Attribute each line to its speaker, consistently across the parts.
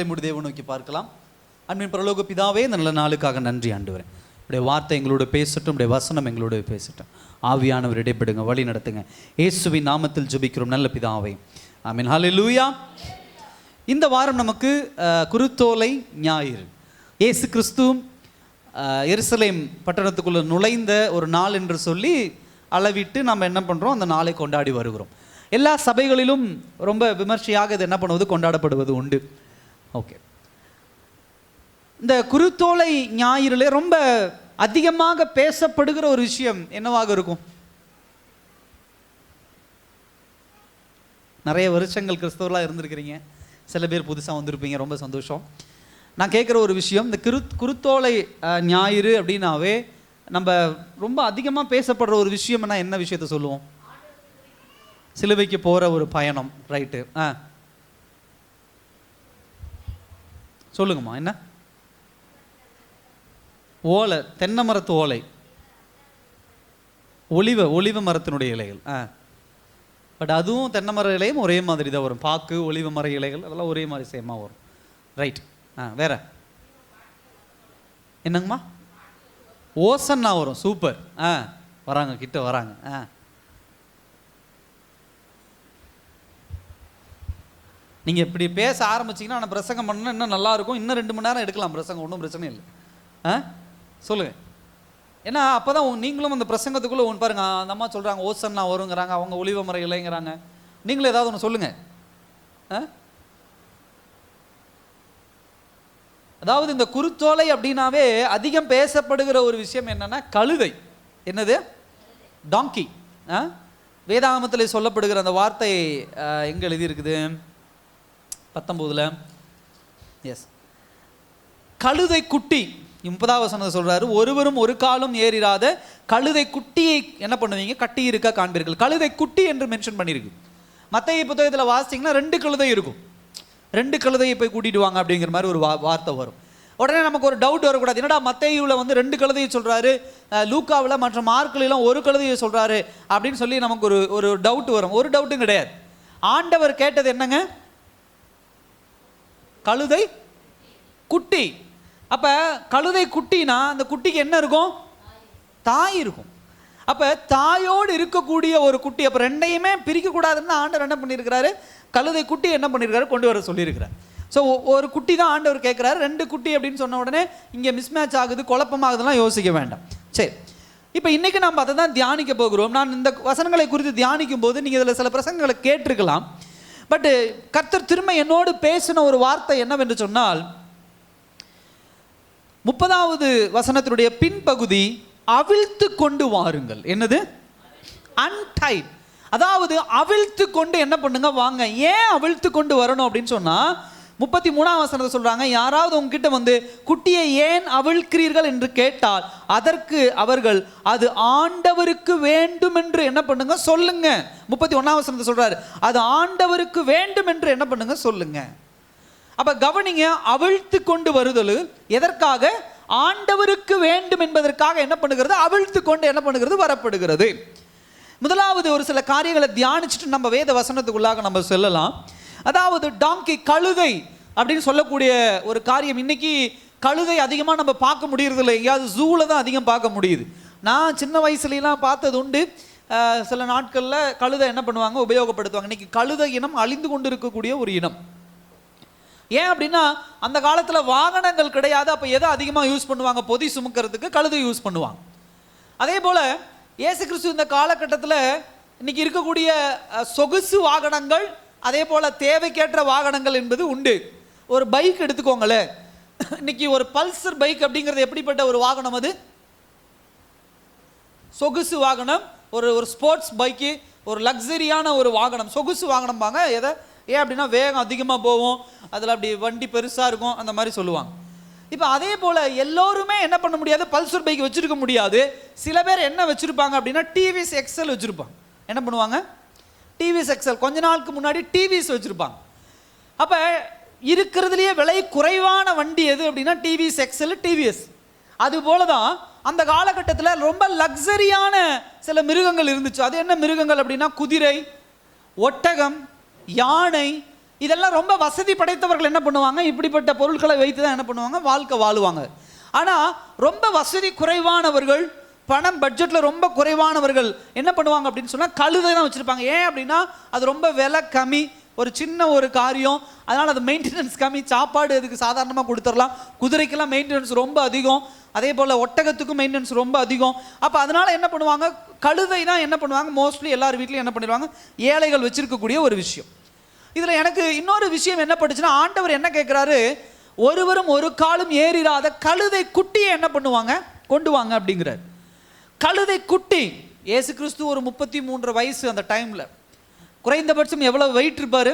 Speaker 1: கண்களை மூடி தேவனை நோக்கி பார்க்கலாம். அன்பின் பரலோக பிதாவே, நல்ல நாளுக்காக நன்றி ஆண்டவரே. உடைய வார்த்தை எங்களோட பேசட்டும், உடைய வசனம் எங்களோட பேசட்டும். ஆவியானவர் இடைப்படுங்க, வழி நடத்துங்க. இயேசுவின் நாமத்தில் ஜெபிக்கிறோம் நல்ல பிதாவே, ஆமென். ஹல்லேலூயா. இந்த வாரம் நமக்கு குருத்தோலை ஞாயிறு. இயேசு கிறிஸ்து எருசலேம் பட்டணத்துக்குள்ளே நுழைந்த ஒரு நாள் என்று சொல்லி அளவிட்டு நம்ம என்ன பண்ணுறோம், அந்த நாளை கொண்டாடி வருகிறோம். எல்லா சபைகளிலும் ரொம்ப விமர்சையாக இது என்ன பண்ணுவது, கொண்டாடப்படுவது உண்டு. ஓகே, இந்த குருத்தோலை ஞாயிறிலே ரொம்ப அதிகமாக பேசப்படுகிற ஒரு விஷயம் என்னவாக இருக்கும்? நிறைய வருஷங்கள் கிறிஸ்தவர்களாக இருந்திருக்கிறீங்க, சில பேர் புதுசாக வந்திருப்பீங்க, ரொம்ப சந்தோஷம். நான் கேட்குற ஒரு விஷயம், இந்த குருத்தோலை ஞாயிறு அப்படின்னாவே நம்ம ரொம்ப அதிகமாக பேசப்படுற ஒரு விஷயம்னா என்ன விஷயத்தை சொல்லுவோம்? சிலுவைக்கு போகிற ஒரு பயணம், ரைட்டு. சொல்லுங்கம்மா, என்ன? ஓலை, தென்னை மரத்து ஓலை, ஒலிவ மரத்தினுடைய இலைகள். பட் அதுவும் தென்னை மர இலையும் ஒரே மாதிரி தான் வரும். பாக்கு, ஒலிவ மர இலைகள் அதெல்லாம் ஒரே மாதிரி சேமாக வரும், ரைட். வேற என்னங்கம்மா? ஓசன்னா வரும், சூப்பர். வராங்க, கிட்ட வராங்க. நீங்கள் இப்படி பேச ஆரம்பிச்சிங்கன்னா நான் பிரசங்கம் பண்ணால் இன்னும் நல்லாயிருக்கும். இன்னும் 2 மணி நேரம் எடுக்கலாம் பிரசங்கம், ஒன்றும் பிரச்சனை இல்லை. சொல்லுங்கள். ஏன்னா அப்போ தான் நீங்களும் அந்த பிரசங்கத்துக்குள்ளே ஒன்று பாருங்கள். அந்த அம்மா சொல்கிறாங்க ஓசன்னா வருங்கிறாங்க, அவங்க ஒலிவ மர இலைங்கிறாங்க. நீங்களும் ஏதாவது ஒன்று சொல்லுங்கள். அதாவது இந்த குருத்தோலை அப்படின்னாவே அதிகம் பேசப்படுகிற ஒரு விஷயம் என்னன்னா கழுதை. என்னது? டாங்கி. வேதாகமத்தில் சொல்லப்படுகிற அந்த வார்த்தை எங்கே எழுதியிருக்குது? 19. எஸ், கழுதை குட்டி. 30வது வசனத்தை சொல்றாரு, ஒருவரும் ஒரு காலும் ஏறிராத கழுதை குட்டியை என்ன பண்ணுவீங்க, கட்டி இருக்க காண்பீர்கள். கழுதை குட்டி என்று மென்ஷன் பண்ணியிருக்கு. மத்தேயு புத்தகத்தில் வாசிச்சிங்கன்னா 2 கழுதை இருக்கும். 2 கழுதையை போய் கூட்டிட்டு வாங்க அப்படிங்கிற மாதிரி ஒரு வார்த்தை வரும். உடனே நமக்கு ஒரு டவுட் வரக்கூடாது, என்னடா மத்தேயுவில் 2 கழுதையை சொல்றாரு, லூக்காவில் மற்ற மார்க்கிலாம் 1 கழுதையை சொல்றாரு அப்படின்னு சொல்லி நமக்கு ஒரு டவுட் வரும். ஒரு டவுட்டும் கிடையாது. ஆண்டவர் கேட்டது என்னங்க? கழுதை குட்டி. அப்ப கழுதை குட்டினா அந்த குட்டிக்கு என்ன இருக்கும்? தாய் இருக்கும். அப்ப தாயோடு இருக்கக்கூடிய ஒரு குட்டி. அப்ப 2யுமே பிரிக்க கூடாதுன்னு ஆண்டவர் என்ன பண்ணியிருக்கிறாரு, கழுதை குட்டி என்ன பண்ணியிருக்காரு, கொண்டு வர சொல்லியிருக்கிறார். ஸோ ஒரு குட்டி தான் ஆண்டவர் கேட்குறாரு. 2 குட்டி அப்படின்னு சொன்ன உடனே இங்கே மிஸ்மேட்ச் ஆகுது, குழப்பமாகுதுலாம் யோசிக்க வேண்டாம். சரி, இப்போ இன்றைக்கி நம்ம அதை தான் தியானிக்க போகிறோம். நான் இந்த வசனங்களை குறித்து தியானிக்கும் போது நீங்கள் இதில் சில பிரசங்களை கேட்டிருக்கலாம். பட்டு கர்த்தர் திரும்ப என்னோடு பேசின ஒரு வார்த்தை என்னவென்று சொன்னால், 30வது வசனத்தினுடைய பின்பகுதி அவிழ்த்து கொண்டு வாருங்கள். என்னது? அன்டைட். அதாவது அவிழ்த்து கொண்டு என்ன பண்ணுங்க, வாங்க. ஏன் அவிழ்த்து கொண்டு வரணும் அப்படின்னு சொன்னா 33வது வசனத்தை சொல்றாங்க, யாராவது உங்ககிட்ட வந்து குட்டியை ஏன் அவிழ்க்கிறீர்கள் என்று கேட்டால் அதற்கு அவர்கள் அது ஆண்டவருக்கு வேண்டும் என்று என்ன பண்ணுங்க, சொல்லுங்க. 31வது வசனத்தை சொல்றாரு, அது ஆண்டவருக்கு வேண்டும் என்று என்ன பண்ணுங்க, சொல்லுங்க. அப்ப கவனிங்க, அவிழ்த்து கொண்டு வருதல் எதற்காக? ஆண்டவருக்கு வேண்டும் என்பதற்காக என்ன பண்ணுகிறது, அவிழ்த்து கொண்டு என்ன பண்ணுகிறது, வரப்படுகிறது. முதலாவது ஒரு சில காரியங்களை தியானிச்சுட்டு நம்ம வேத வசனத்துக்குள்ளாக நம்ம செல்லலாம். அதாவது டாங்கி, கழுதை அப்படின்னு சொல்லக்கூடிய ஒரு காரியம். இன்னைக்கு கழுதை அதிகமாக நம்ம பார்க்க முடியறதில்லை, எங்கேயாவது ஜூவில் தான் அதிகம் பார்க்க முடியுது. நான் சின்ன வயசுலாம் பார்த்தது உண்டு. சில நாட்களில் கழுதை என்ன பண்ணுவாங்க, உபயோகப்படுத்துவாங்க. இன்னைக்கு கழுதை இனம் அழிந்து கொண்டு இருக்கக்கூடிய ஒரு இனம். ஏன் அப்படின்னா அந்த காலத்தில் வாகனங்கள் கிடையாது. அப்போ எதை அதிகமாக யூஸ் பண்ணுவாங்க, பொதி சுமக்கிறதுக்கு கழுதை யூஸ் பண்ணுவாங்க. அதே போல் இயேசு கிறிஸ்து இந்த காலகட்டத்தில் இன்னைக்கு இருக்கக்கூடிய சொகுசு வாகனங்கள், அதே போல் தேவைக்கேற்ற வாகனங்கள் என்பது உண்டு. ஒரு பைக் எடுத்துக்கோங்களேன், இன்னைக்கு ஒரு பல்சர் பைக் அப்படிங்கிறது எப்படிப்பட்ட ஒரு வாகனம்? அது சொகுசு வாகனம், ஒரு ஸ்போர்ட்ஸ் பைக்கு, ஒரு லக்ஸரியான ஒரு வாகனம், சொகுசு வாகனம் பாங்க. எதை? ஏன் அப்படின்னா வேகம் அதிகமாக போகும், அதில் அப்படி வண்டி பெருசாக இருக்கும், அந்த மாதிரி சொல்லுவாங்க. இப்போ அதே போல் எல்லோருமே என்ன பண்ண முடியாது, பல்சர் பைக் வச்சுருக்க முடியாது. சில பேர் என்ன வச்சுருப்பாங்க அப்படின்னா டிவிஎஸ் எக்ஸல் வச்சுருப்பாங்க. என்ன பண்ணுவாங்க, டிவிஎஸ் எக்ஸல். கொஞ்ச நாளுக்கு முன்னாடி டிவிஎஸ் வச்சுருப்பாங்க. அப்போ இருக்கிறதுலையே விலை குறைவான வண்டி எது அப்படின்னா டிவிஎஸ் எக்ஸல், டிவிஎஸ். அதுபோல தான் அந்த காலகட்டத்தில் ரொம்ப லக்ஸரியான சில மிருகங்கள் இருந்துச்சு. அது என்ன மிருகங்கள் அப்படின்னா குதிரை, ஒட்டகம், யானை, இதெல்லாம் ரொம்ப வசதி படைத்தவர்கள் என்ன பண்ணுவாங்க, இப்படிப்பட்ட பொருட்களை வைத்து தான் என்ன பண்ணுவாங்க, வாழ்க்கை வாழுவாங்க. ஆனால் ரொம்ப வசதி குறைவானவர்கள், பணம் பட்ஜெட்டில் ரொம்ப குறைவானவர்கள் என்ன பண்ணுவாங்க அப்படின்னு சொன்னால் கழுதை தான் வச்சுருப்பாங்க. ஏன் அப்படின்னா அது ரொம்ப விலை கம்மி, ஒரு சின்ன ஒரு காரியம், அதனால் அது மெயின்டெனன்ஸ் கம்மி. சாப்பாடு அதுக்கு சாதாரணமாக கொடுத்துடலாம். குதிரைக்கெல்லாம் மெயின்டெனன்ஸ் ரொம்ப அதிகம், அதே போல் ஒட்டகத்துக்கும் மெயின்டெனன்ஸ் ரொம்ப அதிகம். அப்போ அதனால் என்ன பண்ணுவாங்க, கழுதை தான் என்ன பண்ணுவாங்க, மோஸ்ட்லி எல்லார் வீட்லையும் என்ன பண்ணிடுவாங்க, ஏழைகள் வச்சுருக்கக்கூடிய ஒரு விஷயம். இதில் எனக்கு இன்னொரு விஷயம் என்ன பட்டுச்சுன்னா, ஆண்டவர் என்ன கேட்குறாரு, ஒருவரும் ஒரு காலும் ஏறிராத கழுதை குட்டியை என்ன பண்ணுவாங்க, கொண்டு வாங்க அப்படிங்கிறார். கழுதை குட்டி. இயேசு கிறிஸ்து ஒரு 33 வயசு அந்த டைமில். குறைந்தபட்சம் எவ்வளவு வெயிட் இருப்பார்,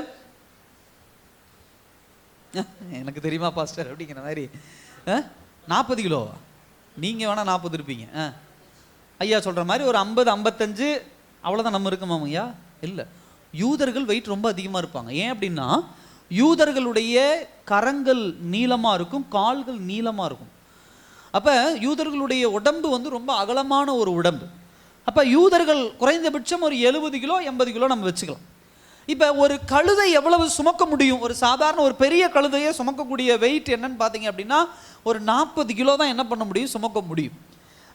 Speaker 1: எனக்கு தெரியுமா பாஸ்டர் அப்படிங்கிற மாதிரி. 40 கிலோவா? நீங்கள் வேணால் 40 இருப்பீங்க. ஐயா சொல்கிற மாதிரி ஒரு 50 55 அவ்வளோதான் நம்ம இருக்கோமா ஐயா? இல்லை, யூதர்கள் வெயிட் ரொம்ப அதிகமாக இருப்பாங்க. ஏன் அப்படின்னா யூதர்களுடைய கரங்கள் நீளமாக இருக்கும், கால்கள் நீளமாக இருக்கும். அப்போ யூதர்களுடைய உடம்பு வந்து ரொம்ப அகலமான ஒரு உடம்பு. அப்போ யூதர்கள் குறைந்தபட்சம் ஒரு 70 கிலோ 80 கிலோ நம்ம வச்சுக்கலாம். இப்போ ஒரு கழுதை எவ்வளவு சுமக்க முடியும்? ஒரு சாதாரண ஒரு பெரிய கழுதையை சுமக்கக்கூடிய வெயிட் என்னன்னு பார்த்தீங்க அப்படின்னா ஒரு 40 கிலோ தான் என்ன பண்ண முடியும், சுமக்க முடியும்.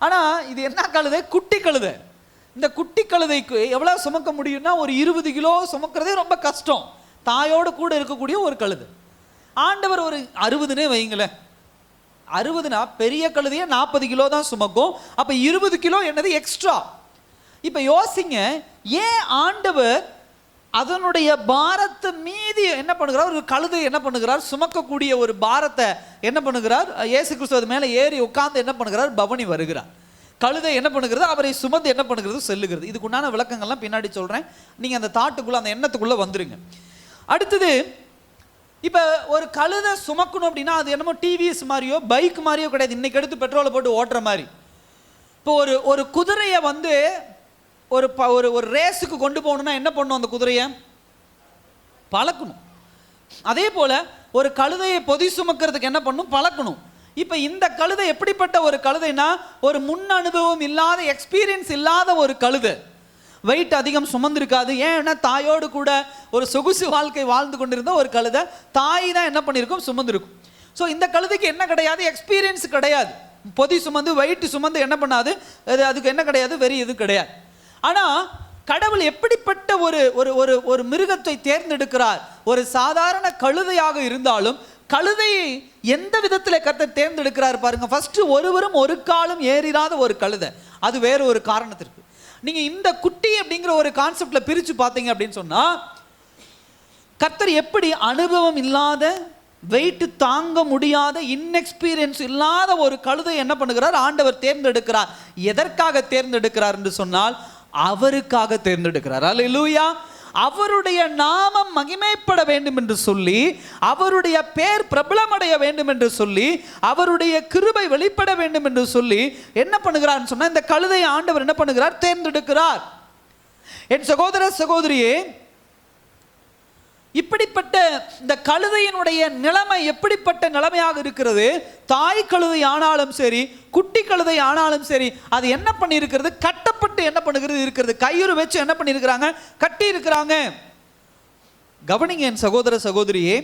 Speaker 1: ஆனால் இது என்ன கழுதை, குட்டி கழுதை. இந்த குட்டி கழுதைக்கு எவ்வளோ சுமக்க முடியும்னா ஒரு 20 கிலோ சுமக்கிறதே ரொம்ப கஷ்டம். தாயோடு கூட இருக்கக்கூடிய ஒரு கழுதை. ஆண்டவர் ஒரு 60னே வைங்களேன், 60னா பெரிய கழுதையே 40 கிலோ தான் சுமக்கும். அப்போ 20 கிலோ என்னது எக்ஸ்ட்ரா. இப்போ யோசிங்க, ஏன் ஆண்டவர் அதனுடைய பாரத்தை மீதி என்ன பண்ணுகிறார், ஒரு கழுதை என்ன பண்ணுகிறார், சுமக்கக்கூடிய ஒரு பாரத்தை என்ன பண்ணுகிறார், இயேசு கிறிஸ்து அது மேலே ஏறி உட்கார்ந்து என்ன பண்ணுகிறார், பவனி வருகிறார். கழுதை என்ன பண்ணுகிறது, அவரை சுமந்து என்ன பண்ணுகிறது, செல்லுகிறது. இதுக்கு உண்டான விளக்கங்கள்லாம் பின்னாடி சொல்கிறேன், நீங்கள் அந்த தாட்டுக்குள்ளே அந்த எண்ணத்துக்குள்ளே வந்துருங்க. அடுத்தது, இப்போ ஒரு கழுதை சுமக்கணும் அப்படின்னா அது என்னமோ டிவிஎஸ் மாதிரியோ பைக் மாதிரியோ கிடையாது, இன்னைக்கு எடுத்து பெட்ரோலை போட்டு ஓட்டுற மாதிரி. இப்போ ஒரு குதிரையை வந்து ஒரு ஒரு ரேஸுக்கு கொண்டு போகணும்னா என்ன பண்ணணும், அந்த குதிரையை பழக்கணும். அதே போல் ஒரு கழுதையை பொதி சுமக்கிறதுக்கு என்ன பண்ணணும், பழக்கணும். இப்போ இந்த கழுதை எப்படிப்பட்ட ஒரு கழுதைனா, ஒரு முன் அனுபவம் இல்லாத, எக்ஸ்பீரியன்ஸ் இல்லாத ஒரு கழுதை. வெயிட் அதிகம் சுமந்திருக்காது. ஏன்னா தாயோடு கூட ஒரு சொகுசு வாழ்க்கை வாழ்ந்து கொண்டிருந்த ஒரு கழுதை, தாய் தான் என்ன பண்ணியிருக்கும், சுமந்திருக்கும். ஸோ இந்த கழுதைக்கு என்ன கிடையாது, எக்ஸ்பீரியன்ஸ் கிடையாது. பொதி சுமந்து வெயிட் சுமந்து என்ன பண்ணாது, அதுக்கு என்ன கிடையாது, வெறி எது கிடையாது. ஆனால் கடவுள் எப்படிப்பட்ட ஒரு ஒரு ஒரு மிருகத்தை தேர்ந்தெடுக்கிறார். ஒரு சாதாரண கழுதையாக இருந்தாலும் கழுதையை எந்த விதத்தில் கர்த்தர் தேர்ந்தெடுக்கிறார் பாருங்க. ஃபர்ஸ்ட், ஒருவரும் ஒரு காலும் ஏறிராத ஒரு கழுதை. அது வேற ஒரு காரணத்திற்கு. நீங்க இந்த குட்டி அப்படிங்கிற ஒரு கான்செப்ட்ல பிரிச்சு பார்த்தீங்க அப்படின்னு சொன்னா, கர்த்தர் எப்படி அனுபவம் இல்லாத, வெயிட் தாங்க முடியாத, இன்எக்ஸ்பீரியன்ஸ் இல்லாத ஒரு கழுதை என்ன பண்ணுகிறார், ஆண்டவர் தேர்ந்தெடுக்கிறார். எதற்காக தேர்ந்தெடுக்கிறார் என்று சொன்னால் அவருக்காக தேர்ந்தெடுக்கிறார். அல்லேலூயா. அவருடைய நாமம் மகிமைப்பட வேண்டும் என்று சொல்லி, அவருடைய பேர் பிரபலமடைய வேண்டும் என்று சொல்லி, அவருடைய கிருபை வெளிப்பட வேண்டும் என்று சொல்லி என்ன பண்ணுகிறார் சொன்னா, இந்த கழுதையை ஆண்டவர் என்ன பண்ணுகிறார், தேர்ந்தெடுக்கிறார். என் சகோதர சகோதரியே, இப்படிப்பட்ட இந்த கழுதையினுடைய நிலைமை எப்படிப்பட்ட நிலைமையாக இருக்கிறது. தாய் கழுதை ஆனாலும் சரி, குட்டி கழுதை ஆனாலும் சரி, அது என்ன பண்ணி இருக்கிறது, கட்டப்பட்டு என்ன பண்ணுகிறது இருக்கிறது, கயிறு வச்சு என்ன பண்ணி இருக்கிறாங்க, கட்டி இருக்கிறாங்க. கவனிங்க என் சகோதர சகோதரியே,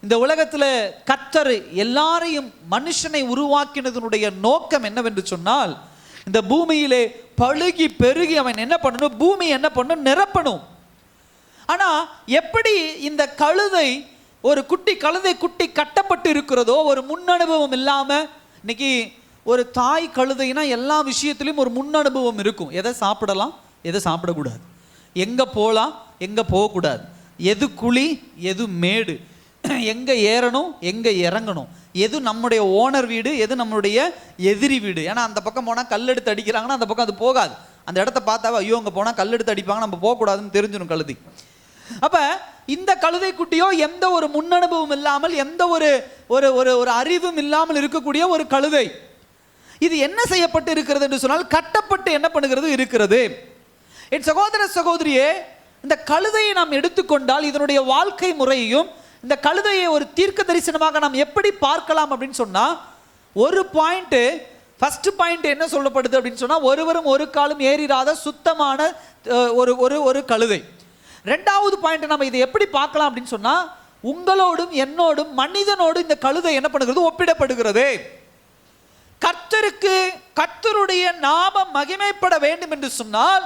Speaker 1: இந்த உலகத்தில் கர்த்தர் எல்லாரையும், மனுஷனை உருவாக்கினதனுடைய நோக்கம் என்னவென்று சொன்னால், இந்த பூமியிலே பழுகி பெருகி அவன் என்ன பண்ணணும், பூமி என்ன பண்ணணும், நிரப்பணும். ஆனால் எப்படி இந்த கழுதை, ஒரு குட்டி கழுதை குட்டி கட்டப்பட்டு இருக்கிறதோ, ஒரு முன் அனுபவம் இல்லாமல். இன்னைக்கு ஒரு தாய் கழுதைனா எல்லா விஷயத்திலையும் ஒரு முன் அனுபவம் இருக்கும். எதை சாப்பிடலாம், எதை சாப்பிடக்கூடாது, எங்கே போகலாம், எங்கே போகக்கூடாது, எது குழி, எது மேடு, எங்கே ஏறணும், எங்கே இறங்கணும், எது நம்முடைய ஓனர் வீடு, எது நம்மளுடைய எதிரி வீடு. ஏன்னா அந்த பக்கம் போனால் கல் எடுத்து அடிக்கிறாங்கன்னா அந்த பக்கம் அது போகாது. அந்த இடத்த பார்த்தாவே ஐயோ அங்கே போனால் கல் எடுத்து அடிப்பாங்க, நம்ம போகக்கூடாதுன்னு தெரிஞ்சிடும் கழுதை. அப்ப இந்த கழுதை குட்டியோ எந்த ஒரு முன் அனுபவம் இல்லாமல், எந்த ஒரு ஒரு ஒரு அறிவும் இல்லாமல் இருக்கக்கூடிய ஒரு கழுதை. இது என்ன செய்யப்பட்டு இருக்கிறது என்று சொன்னால், கட்டப்பட்டு என்ன பண்ணுகிறது இருக்கிறது. என் சகோதர சகோதரியே, இந்த கழுதையை நாம் எடுத்துக்கொண்டால் இதனுடைய வாழ்க்கை முறையையும், இந்த கழுதையை ஒரு தீர்க்க தரிசனமாக நாம் எப்படி பார்க்கலாம் அப்படின்னு சொன்னா, ஒரு பாயிண்ட், ஃபர்ஸ்ட் பாயிண்ட் என்ன சொல்லப்படுது அப்படின்னு சொன்னா, ஒருவரும் ஒரு காலும் ஏறிராத சுத்தமான ஒரு ஒரு ஒரு கழுதை. ரெண்டாவது பாயிண்ட் நம்ம இதை எப்படி பார்க்கலாம் அப்படின்னு சொன்னா, உங்களோடும் என்னோடும் மனிதனோடு இந்த கழுதை என்ன பண்ணுகிறது? ஒப்பிடப்படுகிறது. கர்த்தருக்கு கர்த்தருடைய நாமம் மகிமைப்பட வேண்டும் என்று சொன்னால்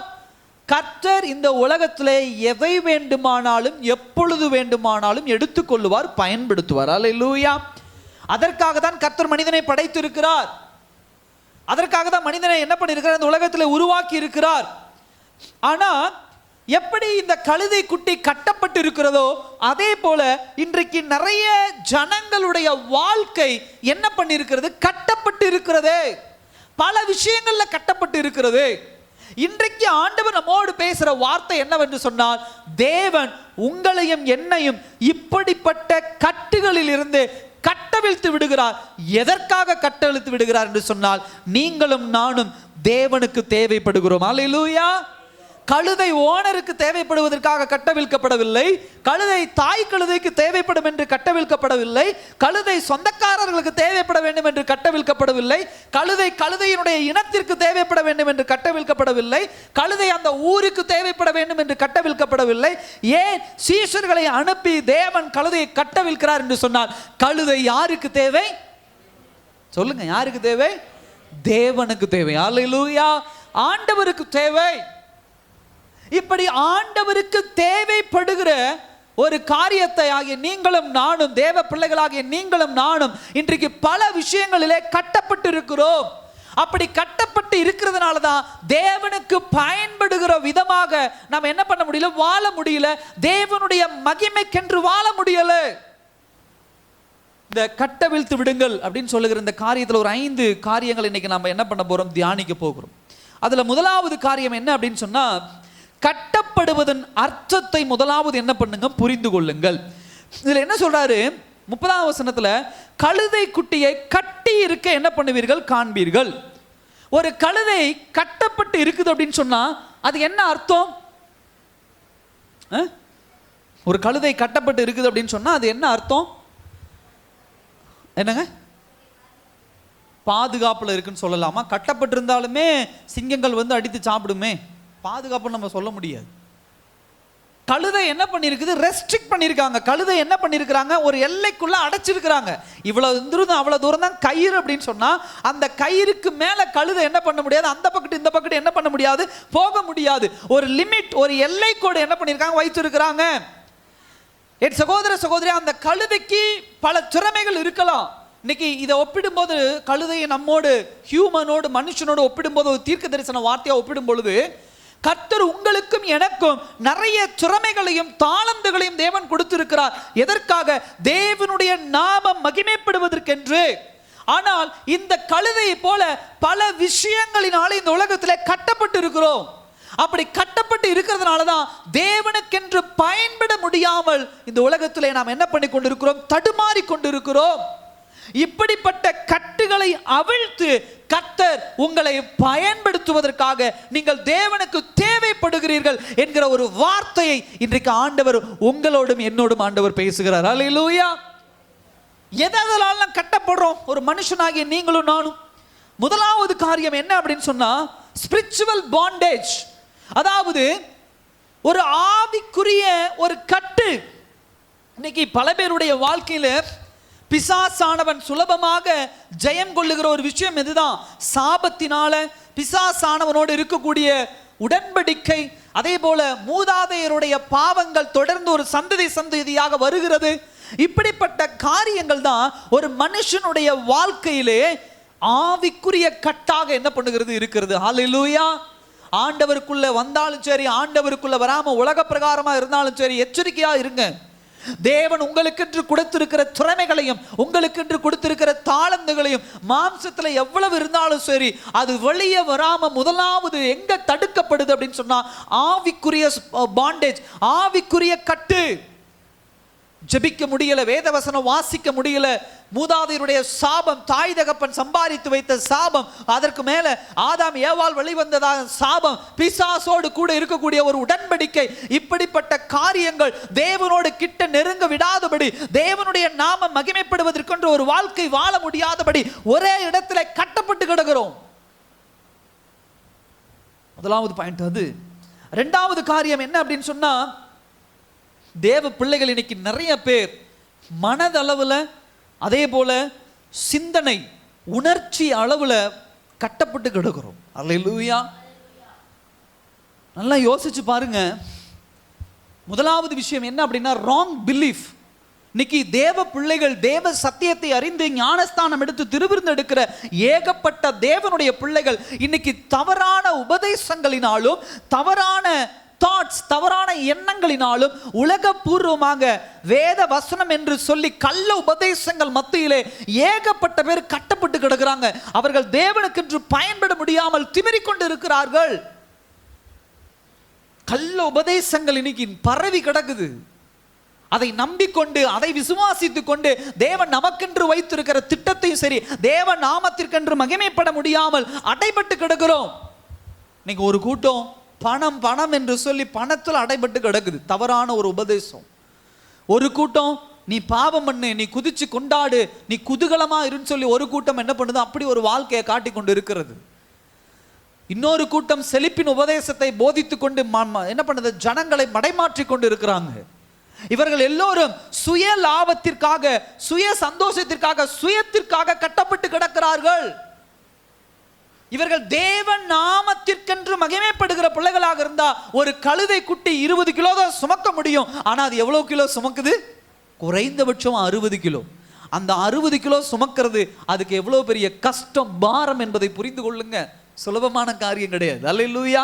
Speaker 1: கர்த்தர் இந்த உலகத்திலே எதை வேண்டுமானாலும் எப்பொழுது வேண்டுமானாலும் எடுத்துக்கொள்ளுவார், பயன்படுத்துவார். அல்லேலூயா. அதற்காக தான் கர்த்தர் மனிதனை படைத்திருக்கிறார். அதற்காக தான் மனிதனை என்ன பண்ணியிருக்கிறார்? இந்த உலகத்தில் உருவாக்கி இருக்கிறார். ஆனா எப்படி இந்த கழுதை குட்டி கட்டப்பட்டு இருக்கிறதோ அதே போல இன்றைக்கு நிறைய ஜனங்களுடைய வாழ்க்கை என்ன பண்ணியிருக்கிறது? கட்டப்பட்டு இருக்கிறது. பல விஷயங்கள்ல கட்டப்பட்டு இருக்கிறது. இன்றைக்கு ஆண்டவர் நம்மோடு பேசுற வார்த்தை என்னவென்று சொன்னால், தேவன் உங்களையும் என்னையும் இப்படிப்பட்ட கட்டுகளில் இருந்து கட்டவிழ்த்து விடுகிறார். எதற்காக கட்டவிழ்த்து விடுகிறார் என்று சொன்னால், நீங்களும் நானும் தேவனுக்கு தேவைப்படுகிறோம். அல்லேலூயா. கழுதை ஓனருக்கு தேவைப்படுவதற்காக கட்டவிழ்க்கப்படவில்லை. கழுதை தாய் கழுதைக்கு தேவைப்படும் என்று கட்டவிழ்க்கப்படவில்லை. கழுதை சொந்தக்காரர்களுக்கு தேவைப்பட வேண்டும் என்று கட்டவிழ்க்கப்படவில்லை. கழுதை கழுதையினுடைய இனத்திற்கு தேவைப்பட வேண்டும் என்று கட்டவிழ்க்கப்படவில்லை. கழுதை அந்த ஊருக்கு தேவைப்பட வேண்டும் என்று கட்டவிழ்க்கப்படவில்லை. ஏன் சீஷர்களை அனுப்பி தேவன் கழுதையை கட்டவிழ்க்கிறார் என்று சொன்னால், கழுதை யாருக்கு தேவை? சொல்லுங்க, யாருக்கு தேவை? தேவனுக்கு தேவை. அல்லேலூயா. ஆண்டவருக்கு தேவை. இப்படி ஆண்டவருக்கு தேவைப்படுகிற ஒரு காரியத்தை ஆகிய நீங்களும் நானும், தேவ பிள்ளைகளாகிய நீங்களும் நானும் இன்றைக்கு பல விஷயங்களிலே கட்டப்பட்டு இருக்கிறோம். அப்படி கட்டப்பட்டு இருக்கிறதுனால தான் தேவனுக்கு பயன்படுகிற விதமாக நாம் என்ன பண்ண முடியல? வாழ முடியல. தேவனுடைய மகிமைக்கென்று வாழ முடியல. இந்த கட்டவிழ்த்து விடுங்கள் அப்படின்னு சொல்லுகிற இந்த காரியத்தில் ஒரு 5 காரியங்கள் இன்னைக்கு நம்ம என்ன பண்ண போறோம்? தியானிக்க போகிறோம். அதுல முதலாவது காரியம் என்ன அப்படின்னு சொன்னா, கட்டப்படுவதன் அர்த்தத்தை முதலாவது என்ன பண்ணுங்க? புரிந்து கொள்ளுங்கள். இதுல என்ன சொல்றாரு? 30ஆம் வசனத்துல, கழுதை குட்டியை கட்டி இருக்க என்ன பண்ணுவீர்கள்? காண்பீர்கள். ஒரு கழுதை கட்டப்பட்டு இருக்குது அப்படின்னு சொன்னா அது என்ன அர்த்தம்? ஒரு கழுதை கட்டப்பட்டு இருக்குது அப்படின்னு சொன்னா அது என்ன அர்த்தம்? என்னங்க? பாதுகாப்புல இருக்குன்னு சொல்லலாமா? கட்டப்பட்டு இருந்தாலுமே சிங்கங்கள் வந்து அடித்து சாப்பிடுமே, பாதுகாப்பு நம்ம சொல்ல முடியாது. கழுதை என்ன பண்ணிருக்குது? ரெஸ்ட்ரிக்ட் பண்ணிருக்காங்க. கழுதை என்ன பண்ணிருக்காங்க? ஒரு எல்லைக்குள்ள அடைச்சிருக்கிறாங்க. இவ்வளவு தூரம் அவ்வளவு தூரம் தான் கயிறு அப்படின்னு சொன்னா அந்த கயிறுக்கு மேல கழுதை என்ன பண்ண முடியாது? அந்த பக்கத்து இந்த பக்கத்து என்ன பண்ண முடியாது? போக முடியாது. ஒரு லிமிட், ஒரு எல்லை கோடு என்ன பண்ணிருக்காங்க? வைத்திருக்கிறாங்க. என் சகோதர சகோதரி, அந்த கழுதைக்கு பல திறமைகள் இருக்கலாம். இன்னைக்கு இதை ஒப்பிடும்போது கழுதையை நம்மோடு, ஹியூமனோடு, மனுஷனோடு ஒப்பிடும்போது, ஒரு தீர்க்க தரிசன வார்த்தையா ஒப்பிடும் பொழுது, கர்த்தர் உங்களுக்கும் எனக்கும் நிறைய திறமைகளையும் தாளந்துகளையும் தேவன் கொடுத்திருக்கிறார். எதற்காக? தேவனுடைய நாமம் மகிமைப்படுவதற்கென்று. ஆனால் இந்த கழுதையை போல பல விஷயங்களினாலே இந்த உலகத்திலே கட்டப்பட்டு இருக்கிறோம். அப்படி கட்டப்பட்டு இருக்கிறதுனால தான் தேவனுக்கென்று பயன்பட முடியாமல் இந்த உலகத்திலே நாம் என்ன பண்ணி கொண்டிருக்கிறோம்? தடுமாறி கொண்டிருக்கிறோம். இப்படிப்பட்ட கட்டுகளை அவிழ்த்து கர்த்தர் உங்களை பயன்படுத்துவதற்காக நீங்கள் தேவனுக்கு தேவைப்படுகிறீர்கள் என்கிற ஒரு வார்த்தையை இன்றைக்கு ஆண்டவர் உங்களோடும் என்னோடும் ஆண்டவர் பேசுகிறார். அல்லேலூயா. எதெல்லாம் கட்டப்படுறோம் ஒரு மனுஷனாகிய நீங்களும் நானும்? முதலாவது காரியம் என்ன அப்படின்னு சொன்னா, ஸ்பிரிச்சுவல் பாண்டேஜ். அதாவது ஒரு ஆவிக்குரிய ஒரு கட்டு. இன்னைக்கு பல பேருடைய வாழ்க்கையில பிசாசானவன் சுலபமாக ஜெயம் கொள்ளுகிற ஒரு விஷயம் இதுதான். சாபத்தினால பிசாசானவனோடு இருக்கக்கூடிய உடன்படிக்கை, அதே போல மூதாதையருடைய பாவங்கள் தொடர்ந்து ஒரு சந்ததியாக வருகிறது. இப்படிப்பட்ட காரியங்கள் தான் ஒரு மனுஷனுடைய வாழ்க்கையிலே ஆவிக்குரிய கட்டாக என்ன பண்ணுகிறது? இருக்கிறது. ஹல்லேலூயா. ஆண்டவருக்குள்ள வந்தாலும் சரி, ஆண்டவருக்குள்ள வராம உலக பிரகாரமா இருந்தாலும் சரி, எச்சரிக்கையா இருங்க. தேவன் உங்களுக்கென்று கொடுத்திருக்கிற திறமைகளையும் உங்களுக்கென்று கொடுத்திருக்கிற தாளந்துகளையும் மாம்சத்துல எவ்வளவு இருந்தாலும் சரி, அது வெளியே வராம முதலாவது எங்க தடுக்கப்படுது அப்படின்னு சொன்னா, ஆவிக்குரிய பாண்டேஜ், ஆவிக்குரிய கட்டு. ஜெபிக்க முடியல, வேதவசனம் வாசிக்க முடியல, மூதாதையருடைய சாபம், தாய் தகப்பன் சம்பாதித்து வைத்த சாபம், அதற்கு மேல ஆதாம் ஏவாள் வெளிவந்ததாக சாபம், பிசாசோடு கூட இருக்கக்கூடிய ஒரு உடன்படிக்கை, இப்படிப்பட்ட காரியங்கள் தேவனோடு கிட்ட நெருங்க விடாதபடி, தேவனுடைய நாமம் மகிமைப்படுவதற்கென்று ஒரு வாழ்க்கை வாழ முடியாதபடி ஒரே இடத்துல கட்டப்பட்டு கிடக்கிறோம். முதலாவது பாயிண்ட் அது. இரண்டாவது காரியம் என்ன அப்படின்னு சொன்னா, தேவ பிள்ளைகள் இன்னைக்கு நிறைய பேர் மனதளவில், அதே போல சிந்தனை உணர்ச்சி அளவில் கட்டப்பட்டு கிடக்கிறோம். அல்லேலூயா. நல்லா யோசிச்சு பாருங்க. முதலாவது விஷயம் என்ன அப்படின்னா ராங் பிலீஃப். இன்னைக்கு தேவ பிள்ளைகள் தேவ சத்தியத்தை அறிந்து ஞானஸ்தானம் எடுத்து திருவிருந்து எடுக்கிற ஏகப்பட்ட தேவனுடைய பிள்ளைகள் இன்னைக்கு தவறான உபதேசங்களினாலும் தவறான தாட்ஸ், தவறான எண்ணங்களினாலும் உலகபூர்வமாக வேத வசனம் என்று சொல்லி கள்ள உபதேசங்கள் மத்தியிலே ஏகப்பட்ட பேர் கட்டப்பட்டு கிடக்கிறாங்க. அவர்கள் தேவனுக்கென்று பயன்பட முடியாமல் திமிரிக் கொண்டு இருக்கிறார்கள். கள்ள உபதேசங்கள் இன்னைக்கு பரவி கிடக்குது. அதை நம்பிக்கொண்டு அதை விசுவாசித்துக் கொண்டு தேவன் நமக்கென்று வைத்திருக்கிற திட்டத்தையும் சரி தேவ நாமத்திற்கென்று மகிமைப்பட முடியாமல் அடைபட்டு கிடக்கிறோம். இன்னைக்கு ஒரு கூட்டம் பணம் பணம் என்று சொல்லி பணத்தில் அடைபட்டு கிடக்குது, தவறான ஒரு உபதேசம். ஒரு கூட்டம் நீ பாவம் பண்ணு, நீ குதிச்சு கொண்டாடு, நீ குதூகலமா இருன்னு சொல்லி ஒரு கூட்டம் என்ன பண்ணுது, அப்படி ஒரு வாழ்க்கையை காட்டி கொண்டு இருக்கிறது. இன்னொரு கூட்டம் செழிப்பின் உபதேசத்தை போதித்து கொண்டு என்ன பண்ணுது, ஜனங்களை மடைமாற்றி கொண்டு இருக்கிறாங்க. இவர்கள் எல்லோரும் சுய லாபத்திற்காக, சுய சந்தோஷத்திற்காக, சுயத்திற்காக கட்டப்பட்டு கிடக்கிறார்கள். இவர்கள் தேவ நாமத்திற்கென்று மகிமைப்படுகிற பிள்ளைகளாக இருந்தா ஒரு கழுதை குட்டி 20 கிலோ தான் சுமக்க முடியும். ஆனா அது எவ்வளவு கிலோ சுமக்குது? குறைந்தபட்சம் 60 கிலோ. அந்த 60 கிலோ சுமக்கிறது அதுக்கு எவ்வளவு பெரிய கஷ்டம், பாரம் என்பதை புரிந்து கொள்ளுங்க. சுலபமான காரியம் கிடையாது. அல்லேலூயா.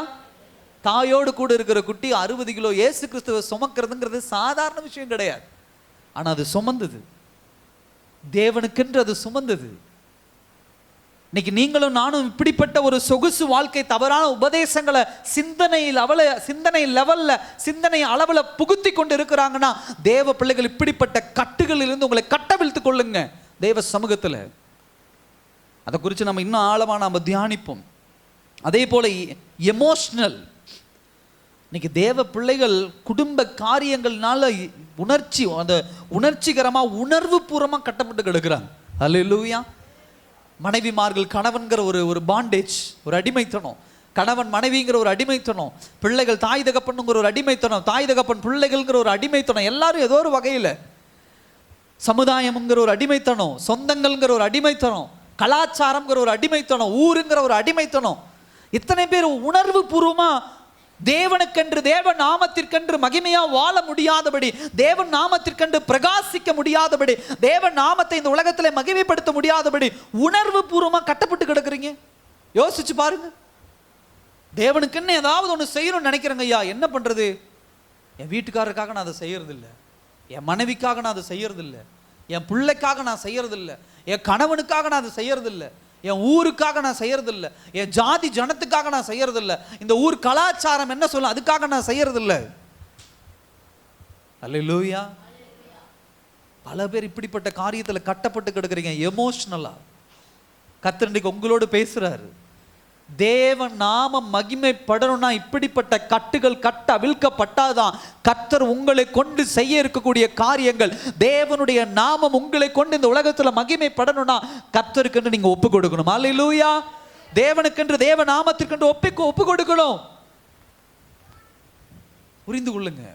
Speaker 1: தாயோடு கூட இருக்கிற குட்டி 60 கிலோ இயேசு கிறிஸ்துவை சுமக்கிறதுங்கிறது சாதாரண விஷயம் கிடையாது. ஆனா அது சுமந்தது, தேவனுக்கென்று அது சுமந்தது. இன்னைக்கு நீங்களும் நானும் இப்படிப்பட்ட ஒரு சொகுசு வாழ்க்கை, தவறான உபதேசங்களை சிந்தனை லெவல்ல சிந்தனை அளவுல புகுத்தி கொண்டு இருக்கிறாங்கன்னா தேவ பிள்ளைகள் இப்படிப்பட்ட கட்டுகளில் இருந்து உங்களை கட்டவிழ்த்து கொள்ளுங்க தேவ சமூகத்தில். அதை குறித்து நம்ம இன்னும் ஆழமாக நம்ம தியானிப்போம். அதே போல எமோஷனல், இன்னைக்கு தேவ பிள்ளைகள் குடும்ப காரியங்கள்னால உணர்ச்சி, அந்த உணர்ச்சிகரமா உணர்வு பூர்வமாக கட்டப்பட்டு கிடக்கிறாங்க. அல்லேலூயா. மனைவிமார்கள் கணவன்கிற ஒரு பாண்டேஜ், ஒரு அடிமைத்தனம், கணவன் மனைவிங்கிற ஒரு அடிமைத்தனம், பிள்ளைகள் தாய் தகப்பனுங்கிற ஒரு அடிமைத்தனம், தாய் தகப்பன் பிள்ளைகள்ங்கிற ஒரு அடிமைத்தனம், எல்லாரும் ஏதோ ஒரு வகையில், சமுதாயம்ங்கிற ஒரு அடிமைத்தனம், சொந்தங்கள்ங்கிற ஒரு அடிமைத்தனம், கலாச்சாரம்ங்கிற ஒரு அடிமைத்தனம், ஊருங்கிற ஒரு அடிமைத்தனம். இத்தனை பேர் உணர்வு பூர்வமா தேவனுக்கென்று தேவ நாமத்திற்கென்று மகிமையா வாழ முடியாதபடி, தேவன் நாமத்திற்கென்று பிரகாசிக்க முடியாதபடி, தேவ நாமத்தை இந்த உலகத்தில் மகிமைப்படுத்த முடியாதபடி உணர்வு பூர்வமா கட்டப்பட்டு கிடக்குறீங்க. யோசிச்சு பாருங்க. தேவனுக்குன்னு ஏதாவது ஒன்று செய்யணும்னு நினைக்கிறேங்க ஐயா, என்ன பண்றது? என் வீட்டுக்காரருக்காக நான் அதை செய்யறது இல்லை, என் மனைவிக்காக நான் அதை செய்யறது இல்லை, என் பிள்ளைக்காக நான் செய்யறது இல்லை, என் கணவனுக்காக நான் அதை செய்யறது இல்லை, என் ஊருக்காக நான் செய்யறது இல்லை, என் ஜாதி ஜனத்துக்காக நான் செய்யறது இல்லை, இந்த ஊர் கலாச்சாரம் என்ன சொல்ல அதுக்காக நான் செய்யறது இல்லை. அல்லேலூயா. பல பேர் இப்படிப்பட்ட காரியத்தில் கட்டப்பட்டு கிடக்குறீங்க எமோஷனலா. கர்த்தர் இன்னைக்கு உங்களோடு பேசுறாரு. தேவ நாம மகிமைப்படணும்னா இப்படிப்பட்ட கட்டுகள் அவிழ்க்கப்பட்டாதான் கர்த்தர் உங்களை கொண்டு செய்ய இருக்கக்கூடிய காரியங்கள், தேவனுடைய நாமம் உங்களை கொண்டு இந்த உலகத்துல மகிமைப்படணும்னா கர்த்தருக்கென்று நீங்க ஒப்பு கொடுக்கணும். அல்லேலூயா. தேவனுக்கென்று தேவ நாமத்திற்கென்று ஒப்பு கொடுக்கணும். புரிந்து கொள்ளுங்க.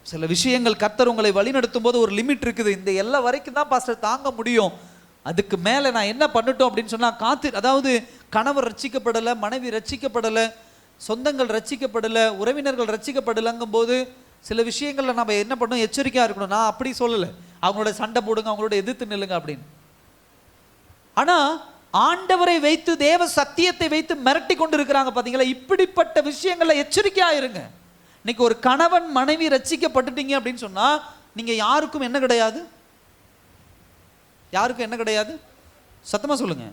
Speaker 1: சில விஷயங்கள் கர்த்தர் உங்களை வழிநடத்தும் போது ஒரு லிமிட் இருக்குது. இந்த எல்லா வரைக்கும் தான் பாஸ்டர் தாங்க முடியும், அதுக்கு மேலே நான் என்ன பண்ணட்டும் அப்படின்னு சொன்னால் அதாவது கணவர் ரட்சிக்கப்படலை, மனைவி ரட்சிக்கப்படலை, சொந்தங்கள் ரட்சிக்கப்படலை, உறவினர்கள் ரட்சிக்கப்படலைங்கும் போது சில விஷயங்களில் நம்ம என்ன பண்ணணும், எச்சரிக்கையாக இருக்கணும். நான் அப்படி சொல்லலை, அவங்களோட சண்டை போடுங்க, அவங்களோட எதிர்த்து நில்லுங்க அப்படின்னு. ஆனால் ஆண்டவரை வைத்து தேவ சத்தியத்தை வைத்து மிரட்டி கொண்டு இருக்கிறாங்க பார்த்தீங்களா. இப்படிப்பட்ட விஷயங்களில் எச்சரிக்கையாக இருங்க. இன்னைக்கு ஒரு கணவன் மனைவி ரட்சிக்கப்பட்டுட்டீங்க அப்படின்னு சொன்னால் நீங்கள் யாருக்கும் என்ன கிடையாது, யாருக்கும் என்ன கிடையாது, சத்தமா சொல்லுங்க,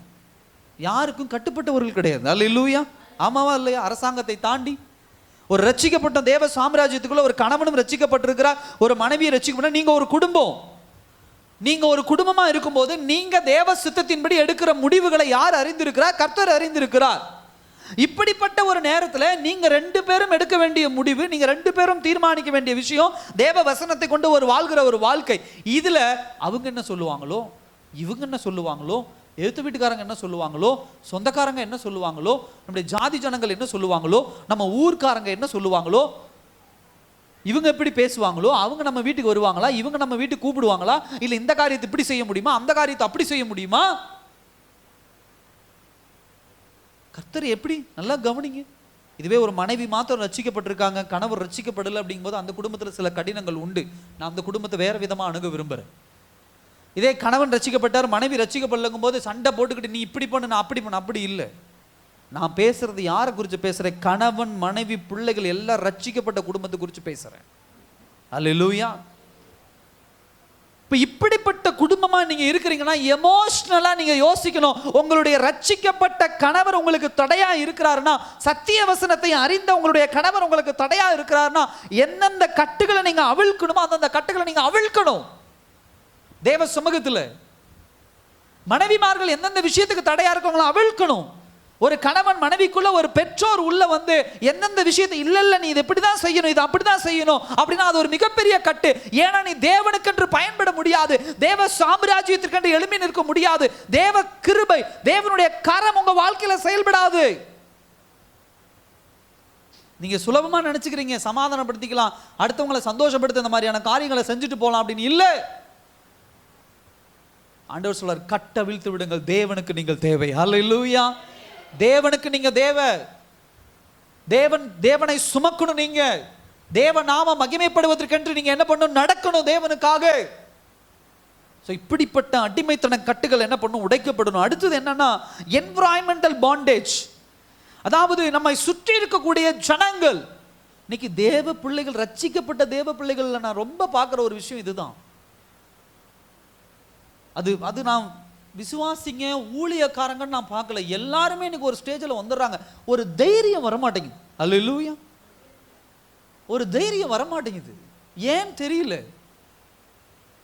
Speaker 1: யாருக்கும் கட்டுப்பட்டவர்கள் கிடையாது. அல்லேலூயா. ஆமாவா இல்லையா? அரசாங்கத்தை தாண்டி ஒரு ரட்சிக்கப்பட்ட தேவ சாம்ராஜ்யத்துக்குள்ள ஒரு கணவனும் ரட்சிக்கப்பட்டிருக்கிறார், ஒரு மனைவியை ரட்சிக்கப்பட்ட நீங்க ஒரு குடும்பம். நீங்க ஒரு குடும்பமா இருக்கும்போது நீங்க தேவ சித்தத்தின்படி எடுக்கிற முடிவுகளை யார் அறிந்திருக்கிறார்? கர்த்தர் அறிந்திருக்கிறார். இப்படிப்பட்ட ஒரு நேரத்தில் நீங்க 2 பேரும் எடுக்க வேண்டிய முடிவு, நீங்க 2 பேரும் தீர்மானிக்க வேண்டிய விஷயம் தேவ வசனத்தை கொண்டு வாழ்கிற ஒரு வாழ்க்கை. இதுல அவங்க என்ன சொல்லுவாங்களோ, இவங்க என்ன சொல்லுவாங்களோ, எழுத்து வீட்டுக்காரங்க என்ன சொல்லுவாங்களோ, சொந்தக்காரங்க என்ன சொல்லுவாங்களோ, நம்முடைய ஜாதி ஜனங்கள் என்ன சொல்லுவாங்களோ, நம்ம ஊர்க்காரங்க என்ன சொல்லுவாங்களோ, இவங்க எப்படி பேசுவாங்களோ அவங்க நம்ம வீட்டுக்கு வருவாங்களா, இவங்க நம்ம வீட்டுக்கு கூப்பிடுவாங்களா, இல்ல இந்த காரியத்தை இப்படி செய்ய முடியுமா, அந்த காரியத்தை அப்படி செய்ய முடியுமா? கர்த்தர் எப்படி, நல்லா கவனிங்க. இதுவே ஒரு மனைவி மாத்திரம் ரட்சிக்கப்பட்டிருக்காங்க, கணவர் ரட்சிக்கப்படலை அப்படிங்கும்போது அந்த குடும்பத்தில் சில கடினங்கள் உண்டு. நான் அந்த குடும்பத்தை வேற விதமாக அணுக விரும்புகிறேன். இதே கணவன் ரட்சிக்கப்பட்டார், மனைவி ரட்சிக்கப்படலங்கும் போது சண்டை போட்டுக்கிட்டு நீ இப்படி பண்ணு நான் அப்படி பண்ணு, அப்படி இல்லை. நான் பேசுறது யாரை குறித்து பேசுறேன்? கணவன் மனைவி பிள்ளைகள் எல்லாம் ரட்சிக்கப்பட்ட குடும்பத்தை குறித்து பேசுறேன். அல்லேலூயா. இப்ப இப்படிப்பட்ட குடும்பமா நீங்க இருக்கிறீங்கன்னா எமோஷனலா நீங்க யோசிக்கணும். உங்களுடைய ரட்சிக்கப்பட்ட கணவர் உங்களுக்கு தடையா இருக்கிறாருன்னா, சத்திய வசனத்தை அறிந்த உங்களுடைய கணவர் உங்களுக்கு தடையா இருக்கிறாருன்னா, எந்தெந்த கட்டுகளை நீங்க அவிழ்க்கணுமோ அந்தந்த கட்டுகளை நீங்க அவிழ்க்கணும் தேவ சமூகத்தில். மனைவிமார்கள் எந்தெந்த விஷயத்துக்கு தடையா இருக்கவங்களோ அவிழ்க்கணும். ஒரு கணவன் மனைவிக்குள்ள, ஒரு பெற்றோர் உள்ள வந்து எந்தெந்த விஷயத்தை இல்ல நீ இது இப்படிதான் செய்யணும், இது அப்படிதான் செய்யணும் அப்படின்னா அது ஒரு மிகப்பெரிய கட்டு. ஏன்னா நீ தேவனுக்கென்று பயன்பட முடியாது, தேவ சாம்ராஜ்யத்திற்கென்று எழும்பி நிற்க முடியாது. தேவ கிருபை, தேவனுடைய கரம் உங்க வாழ்க்கையில செயல்படாது. நீங்க சுலபமா நினைச்சுக்கிறீங்க சமாதானப்படுத்திக்கலாம், அடுத்தவங்களை சந்தோஷப்படுத்த இந்த மாதிரியான காரியங்களை செஞ்சுட்டு போலாம் அப்படின்னு. இல்ல, ஆண்டவர் சொல்றார், கட்ட வீழ்த்து விடுங்கள், தேவனுக்கு நீங்கள் தேவை. ஹல்லேலூயா. தேவனுக்கு நீங்க தேவனை சுமக்கணும். நீங்க தேவ நாம மகிமைப்படுவதற்கென்று நீங்க என்ன பண்ணணும்? நடக்கணும் தேவனுக்காக. இப்படிப்பட்ட அடிமைத்தன கட்டுகள் என்ன பண்ணும்? உடைக்கப்படணும். அடுத்தது என்னன்னா என்விரான்மெண்டல் பாண்டேஜ். அதாவது நம்மை சுற்றி இருக்கக்கூடிய ஜனங்கள். இன்னைக்கு தேவ பிள்ளைகள், ரட்சிக்கப்பட்ட தேவ பிள்ளைகள் நான் ரொம்ப பார்க்குற ஒரு விஷயம் இதுதான். அது நான் விசுவாசிங்க ஊழியக்காரங்கன்னு நான் பார்க்கல. எல்லாருமே இன்னைக்கு ஒரு ஸ்டேஜில் வந்துடுறாங்க, ஒரு தைரியம் வரமாட்டேங்குது. அல்லேலூயா. ஒரு தைரியம் வரமாட்டேங்குது. ஏன் தெரியல.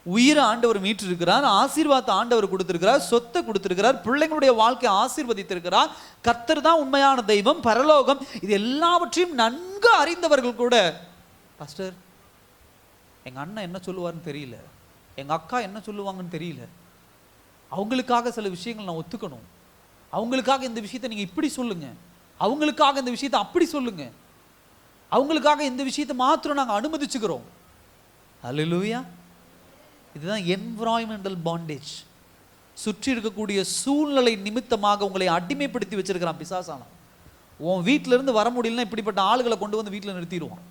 Speaker 1: உயிரை ஆண்டவர் மீட்டு இருக்கிறார், ஆசீர்வாதத்தை ஆண்டவர் கொடுத்திருக்கிறார், சொத்தை கொடுத்திருக்கிறார், பிள்ளைங்களுடைய வாழ்க்கையை ஆசீர்வதித்திருக்கிறார். கர்த்தர் தான் உண்மையான தெய்வம், பரலோகம். இது எல்லாவற்றையும் நன்கு அறிந்தவர்கள் கூட, பாஸ்டர் எங்க அண்ணன் என்ன சொல்லுவார்னு தெரியல, எங்க அக்கா என்ன சொல்லுவாங்கன்னு தெரியல, அவங்களுக்காக சில விஷயங்கள் நான் ஒத்துக்கணும், அவங்களுக்காக இந்த விஷயத்தை நீங்க இப்படி சொல்லுங்க, அவங்களுக்காக இந்த விஷயத்தை அப்படி சொல்லுங்க, அவங்களுக்காக இந்த விஷயத்தை மாத்திரம் நாங்கள் அனுமதிச்சுக்கிறோம். அல்லேலூயா. இதுதான் என்விரான்மெண்டல் பாண்டேஜ். சுற்றி இருக்கக்கூடிய சூழ்நிலை நிமித்தமாக உங்களை அடிமைப்படுத்தி வச்சிருக்கிறான் பிசாசான. உன் வீட்டில இருந்து வர முடியலன்னா இப்படிப்பட்ட ஆளுகளை கொண்டு வந்து வீட்டில் நிறுத்திடுவான்.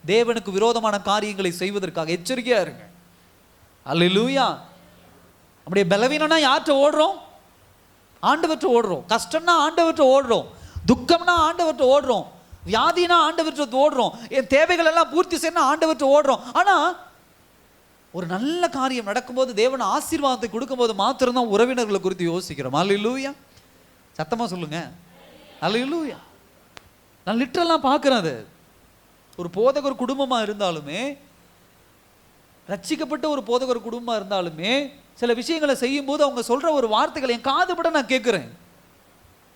Speaker 1: தேவனுக்கு விரோதமான காரியங்களை செய்வதற்காக எச்சரிக்கையா இருங்க. அல்லேலூயா. அப்படியே பலவீனம்னா யார்கிட்ட ஓடுறோம்? ஆண்டவர்கிட்ட ஓடுறோம். கஷ்டம்னா ஆண்டவர்கிட்ட ஓடுறோம். துக்கம்னா ஆண்டவர்கிட்ட ஓடுறோம். வியாதினா ஆண்டவர்கிட்ட ஓடுறோம். என் தேவைகள் எல்லாம் பூர்த்தி செய்யணும் ஆண்டவர்கிட்ட ஓடுறோம். ஆனா ஒரு நல்ல காரியம் நடக்கும்போது, தேவன் ஆசீர்வாதத்தை கொடுக்கும்போது மாத்திரம்தான் உறவினர்களை குறித்து யோசிக்கிறோம். அல்லேலூயா. சத்தமா சொல்லுங்க. அல்லேலூயா. நான் லிட்டரலா பார்க்கிறேன். அது ஒரு போதகர் குடும்பமா இருந்தாலுமே, ரட்சிக்கப்பட்ட ஒரு போதகர் குடும்பமா இருந்தாலுமே, சில விஷயங்களை செய்யும் போது அவங்க சொல்ற ஒரு வார்த்தைகளை என் காதுபட நான் கேட்கிறேன்.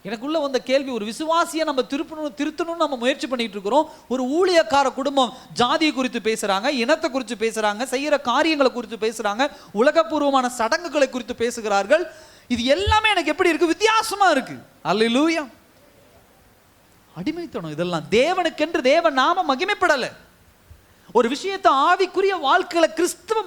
Speaker 1: எனக்குள்ள வந்த கேள்வி, ஒரு விசுவாசியை நம்ம திருத்தணும்னு நம்ம முயற்சி பண்ணிட்டு இருக்கிறோம். ஒரு ஊழியக்கார குடும்பம் ஜாதியை குறித்து பேசுறாங்க, இனத்தை குறித்து பேசுறாங்க, செய்யற காரியங்களை குறித்து பேசுறாங்க, உலகப்பூர்வமான சடங்குகளை குறித்து பேசுகிறார்கள். இது எல்லாமே எனக்கு எப்படி இருக்கு? வித்தியாசமா இருக்கு. அல்லேலூயா. அடிமைத்தனம் இதெல்லாம். தேவனுக்கென்று தேவ நாம மகிமைப்படலை. ஒரு விஷயத்தை ஆவிக்குரிய வாழ்க்கையில கிறிஸ்தவ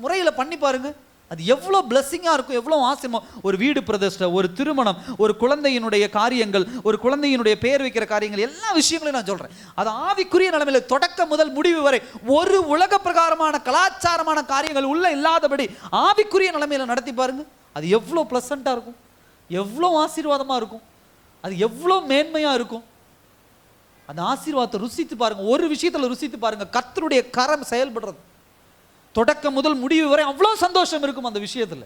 Speaker 1: முறையில பண்ணி பாருங்க, அது எவ்வளோ பிளஸ்ஸிங்காக இருக்கும், எவ்வளோ ஆசீர்வாதம். ஒரு வீடு பிரதிஷ்டை, ஒரு திருமணம், ஒரு குழந்தையினுடைய காரியங்கள், ஒரு குழந்தையினுடைய பெயர் வைக்கிற காரியங்கள், எல்லா விஷயங்களையும் நான் சொல்கிறேன். அது ஆவிக்குரிய நிலைமையில தொடக்க முதல் முடிவு வரை ஒரு உலக பிரகாரமான கலாச்சாரமான காரியங்கள் உள்ள இல்லாதபடி ஆவிக்குரிய நிலைமையில நடத்தி பாருங்க. அது எவ்வளோ ப்ளசண்ட்டாக இருக்கும், எவ்வளோ ஆசீர்வாதமாக இருக்கும், அது எவ்வளோ மேன்மையாக இருக்கும். அந்த ஆசீர்வாதத்தை ருசித்து பாருங்க. ஒரு விஷயத்தில் ருசித்து பாருங்க, கர்த்தருடைய கரம் செயல்படுறது தொடக்க முதல் முடிவு வரை அவ்வளோ சந்தோஷம் இருக்கும் அந்த விஷயத்தில்.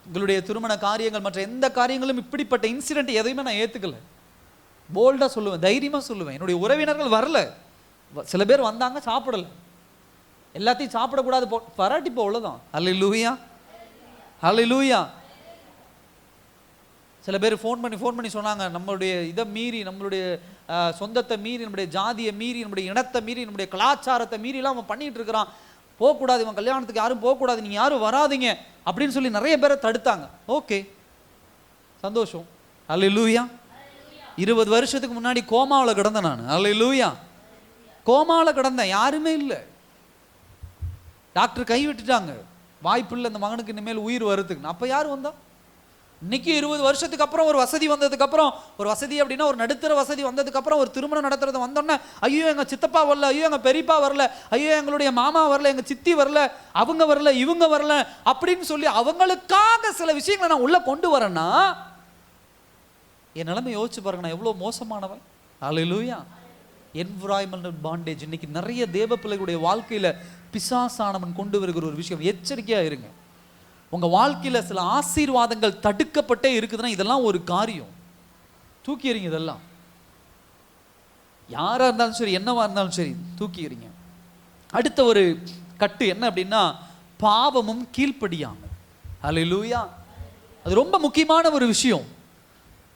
Speaker 1: உங்களுடைய திருமண காரியங்கள் மற்ற எந்த காரியங்களும் இப்படிப்பட்ட இன்சிடென்ட் எதையுமே நான் ஏற்றுக்கல. போல்டாக சொல்லுவேன், தைரியமாக சொல்லுவேன். என்னுடைய உறவினர்கள் வரல, சில பேர் வந்தாங்க, சாப்பிடல, எல்லாத்தையும் சாப்பிடக்கூடாது பராட்டி போலதான். அல்லேலூயா. அல்லேலூயா. சில பேர் ஃபோன் பண்ணி சொன்னாங்க, நம்மளுடைய இதை மீறி, நம்மளுடைய சொந்தத்தை மீறி, நம்முடைய ஜாதியை மீறி, நம்முடைய இனத்தை மீறி, நம்முடைய கலாச்சாரத்தை மீறிலாம் அவன் பண்ணிட்டு இருக்கிறான், போகக்கூடாது, இவன் கல்யாணத்துக்கு யாரும் போகக்கூடாது, நீங்கள் யாரும் வராதிங்க அப்படின்னு சொல்லி நிறைய பேரை தடுத்தாங்க. ஓகே, சந்தோஷம். அல்லேலூயா. 20 வருஷத்துக்கு முன்னாடி கோமாவில் கிடந்தேன் நான். அல்லேலூயா. கோமாவில் கிடந்தேன், யாருமே இல்லை, டாக்டர் கை விட்டுட்டாங்க, வாய்ப்பு இல்லை இந்த மகனுக்கு இனிமேல் உயிர் வருதுக்கு. அப்போ யார் வந்தா? இன்னைக்கு 20 வருஷத்துக்கு அப்புறம் ஒரு வசதி வந்ததுக்கு அப்புறம், ஒரு வசதி அப்படின்னா ஒரு நடுத்தர வசதி வந்ததுக்கு அப்புறம், ஒரு திருமணம் நடத்துறது வந்தோன்னே, ஐயோ எங்க சித்தப்பா வரல, ஐயோ எங்க பெரியப்பா வரல, ஐயோ எங்களுடைய மாமா வரல, எங்க சித்தி வரல, அவங்க வரல, இவங்க வரல அப்படின்னு சொல்லி அவங்களுக்காக சில விஷயங்களை நான் உள்ள கொண்டு வரேன்னா என் நிலைமை யோசிச்சு பாருங்க, நான் எவ்வளவு மோசமானவன். அல்லேலூயா. என்விரான்மெண்டல் பாண்டேஜ் இன்னைக்கு நிறைய தேவ பிள்ளைகளுடைய வாழ்க்கையில பிசாசானவன் கொண்டு வருகிற ஒரு விஷயம். எச்சரிக்கையா இருங்க. உங்க வாழ்க்கையில சில ஆசீர்வாதங்கள் தடுக்கப்பட்டே இருக்குதுன்னா இதெல்லாம் ஒரு காரியம். தூக்கி எறிங்க. இதெல்லாம் யாரா இருந்தாலும் சரி, என்னவா இருந்தாலும் சரி, தூக்கி எறிங்க. அடுத்த ஒரு கட்டு என்ன அப்படின்னா, பாவமும் கீழ்ப்படியாமை. அல்லேலூயா. அது ரொம்ப முக்கியமான ஒரு விஷயம்.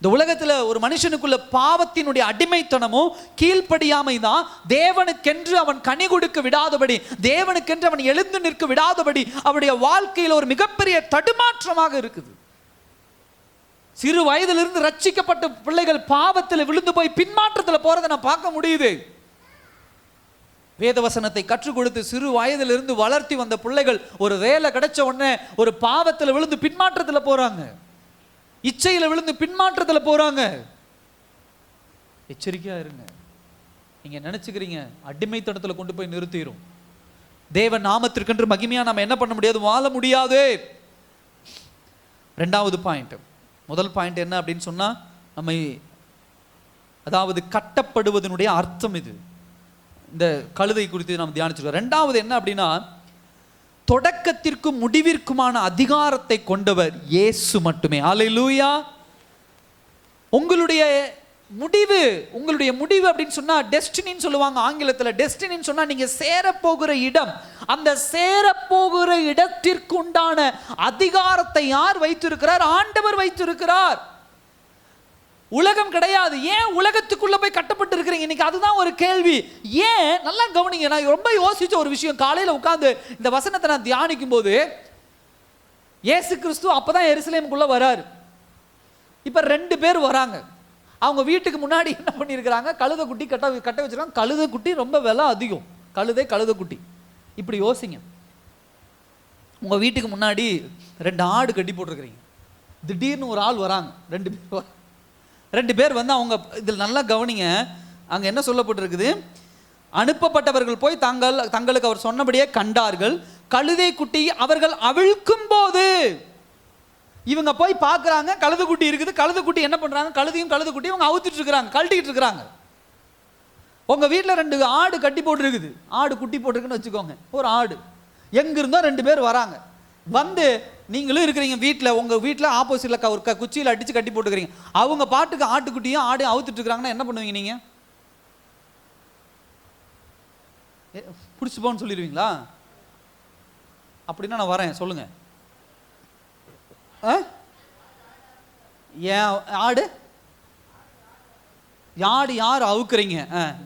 Speaker 1: இந்த உலகத்துல ஒரு மனுஷனுக்குள்ள பாவத்தினுடைய அடிமைத்தனமும் கீழ்ப்படியாமை தான் தேவனுக்கென்று அவன் கனி கொடுக்க விடாதபடி, தேவனுக்கென்று அவன் எழுந்து நிற்க விடாதபடி அவருடைய வாழ்க்கையில் ஒரு மிகப்பெரிய தடுமாற்றமாக இருக்குது. சிறு வயதிலிருந்து ரட்சிக்கப்பட்ட பிள்ளைகள் பாவத்தில் விழுந்து போய் பின்மாற்றத்தில் போறதை நான் பார்க்க முடியுது. வேதவசனத்தை கற்றுக் கொடுத்து சிறு வயதிலிருந்து வளர்த்தி வந்த பிள்ளைகள் ஒரு வேலை கிடைச்ச உடனே ஒரு பாவத்தில் விழுந்து பின்மாற்றத்தில் போறாங்க, இச்சையில விழுந்து பின்மாற்றத்தில் போறாங்க. எச்சரிக்கையா இருங்க. நீங்க நினைச்சுக்கிறீங்க அடிமைத்தனத்தில் கொண்டு போய் நிறுத்திடும். தேவன் நாமத்திற்கென்று மகிமையா நம்ம என்ன பண்ண முடியாது, வாழ முடியாது. ரெண்டாவது பாயிண்ட். முதல் பாயிண்ட் என்ன அப்படின்னு சொன்னா, நம்ம அதாவது கட்டப்படுவதனுடைய அர்த்தம் இது. இந்த கழுதை குறித்து நாம் தியானிச்சிருக்கோம். ரெண்டாவது என்ன அப்படின்னா, தொடக்கத்திற்கும் முடிவிற்குமான அதிகாரத்தை கொண்டவர் இயேசு மட்டுமே. அல்லேலூயா. உங்களுடைய முடிவு அப்படின்னு சொன்னா டெஸ்டினின்னு சொல்லுவாங்க ஆங்கிலத்தில். டெஸ்டினின்னு சொன்னா நீங்க சேரப்போகிற இடம். அந்த சேரப்போகிற இடத்திற்கு உண்டான அதிகாரத்தை யார் வைத்திருக்கிறார்? ஆண்டவர் வைத்திருக்கிறார். உலகம் கிடையாது. ஏன் உலகத்துக்குள்ள போய் கட்டப்பட்டு இருக்கிறீங்க இன்னைக்கு? அதுதான் ஒரு கேள்வி. ஏன்? நல்லா கவனிங்க. நான் ரொம்ப யோசிச்ச ஒரு விஷயம். காலையில் உட்கார்ந்து இந்த வசனத்தை நான் தியானிக்கும் போது, இயேசு கிறிஸ்து அப்பதான் எருசலேமுக்குள்ள வராரு. இப்ப 2 பேர் வராங்க. அவங்க வீட்டுக்கு முன்னாடி என்ன பண்ணியிருக்கிறாங்க, கழுதை குட்டி கட்ட வச்சிருக்காங்க. கழுதை குட்டி ரொம்ப விலை அதிகம். கழுதை குட்டி. இப்படி யோசிங்க. உங்க வீட்டுக்கு முன்னாடி 2 ஆடு கட்டி போட்டிருக்கிறீங்க. திடீர்னு ஒரு ஆள் வராங்க. 2 பேர் வந்து அவங்க இதில் நல்லா கவனிங்க. அங்கே என்ன சொல்லப்பட்டிருக்குது, அனுப்பப்பட்டவர்கள் போய் தங்களுக்கு அவர் சொன்னபடியே கண்டார்கள். கழுதை குட்டி அவர்கள் அவிழ்க்கும் போது இவங்க போய் பார்க்குறாங்க, கழுதை குட்டி இருக்குது. கழுதை குட்டி என்ன பண்ணுறாங்க, கழுதையும் கழுதை குட்டியும் அவங்க அவுத்துட்டு இருக்கிறாங்க, கழட்டிக்கிட்டு இருக்கிறாங்க. உங்கள் வீட்டில் 2 ஆடு கட்டி போட்டுருக்குது. ஆடு குட்டி போட்டிருக்குன்னு வச்சுக்கோங்க. ஒரு ஆடு எங்கிருந்தோ 2 பேர் வராங்க. வந்து நீங்களும் இருக்கிறீங்க வீட்டில், உங்கள் வீட்டில் ஆப்போசிட்டில் ஒரு குச்சியில் அடித்து கட்டி போட்டுக்கிறீங்க. அவங்க பாட்டுக்கு ஆட்டுக்குட்டியும் ஆடையும் அவுத்துட்டு இருக்கிறாங்கன்னா என்ன பண்ணுவீங்க நீங்கள்? பிடிச்சி போன்னு சொல்லிடுவீங்களா? அப்படின்னா நான் வரேன், சொல்லுங்க. ஏன் ஆடு யார் அவுக்குறீங்க?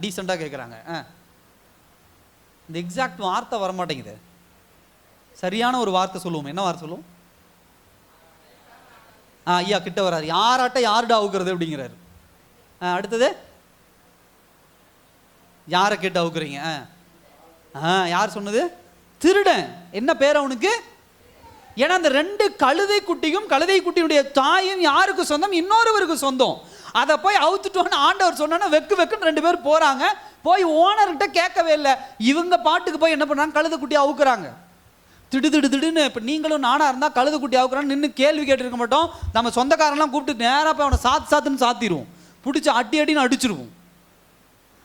Speaker 1: டீசெண்டாக கேட்குறாங்க. இந்த எக்ஸாக்ட் வார்த்தை வரமாட்டேங்குது. சரியான ஒரு வார்த்தை சொல்லுவோம். என்ன வார்த்தை சொல்லுவோம்? ஐயா கிட்ட வராது. யாராட்ட யாருடா அவுக்குறது அப்படிங்கிறாரு. அடுத்தது யாரை கேட்டு அவுக்குறீங்க? யார் சொன்னது? திருடன். என்ன பேர் அவனுக்கு? ஏன்னா அந்த 2 கழுதை குட்டியும் கழுதை குட்டியுடைய தாயும் யாருக்கு சொந்தம்? இன்னொருவருக்கு சொந்தம். அதை போய் அவுத்துட்டோன்னு ஆண்டவர் சொன்னா வெக்குன்னு 2 பேர் போறாங்க. போய் ஓனர்கிட்ட கேட்கவே இல்லை. இவங்க பாட்டுக்கு போய் என்ன பண்றாங்க, கழுதை குட்டி அவுக்குறாங்க. திடுன்னு. இப்போ நீங்களும் நானாக இருந்தால் கழுதை குட்டி அவுக்குறான்னு நின்று கேள்வி கேட்டுருக்க மாட்டோம். நம்ம சொந்தக்காரெல்லாம் கூப்பிட்டு நேராக போய் அவனை சாத்துன்னு சாத்திடுவோம், பிடிச்சி அடின்னு அடிச்சிருவோம்.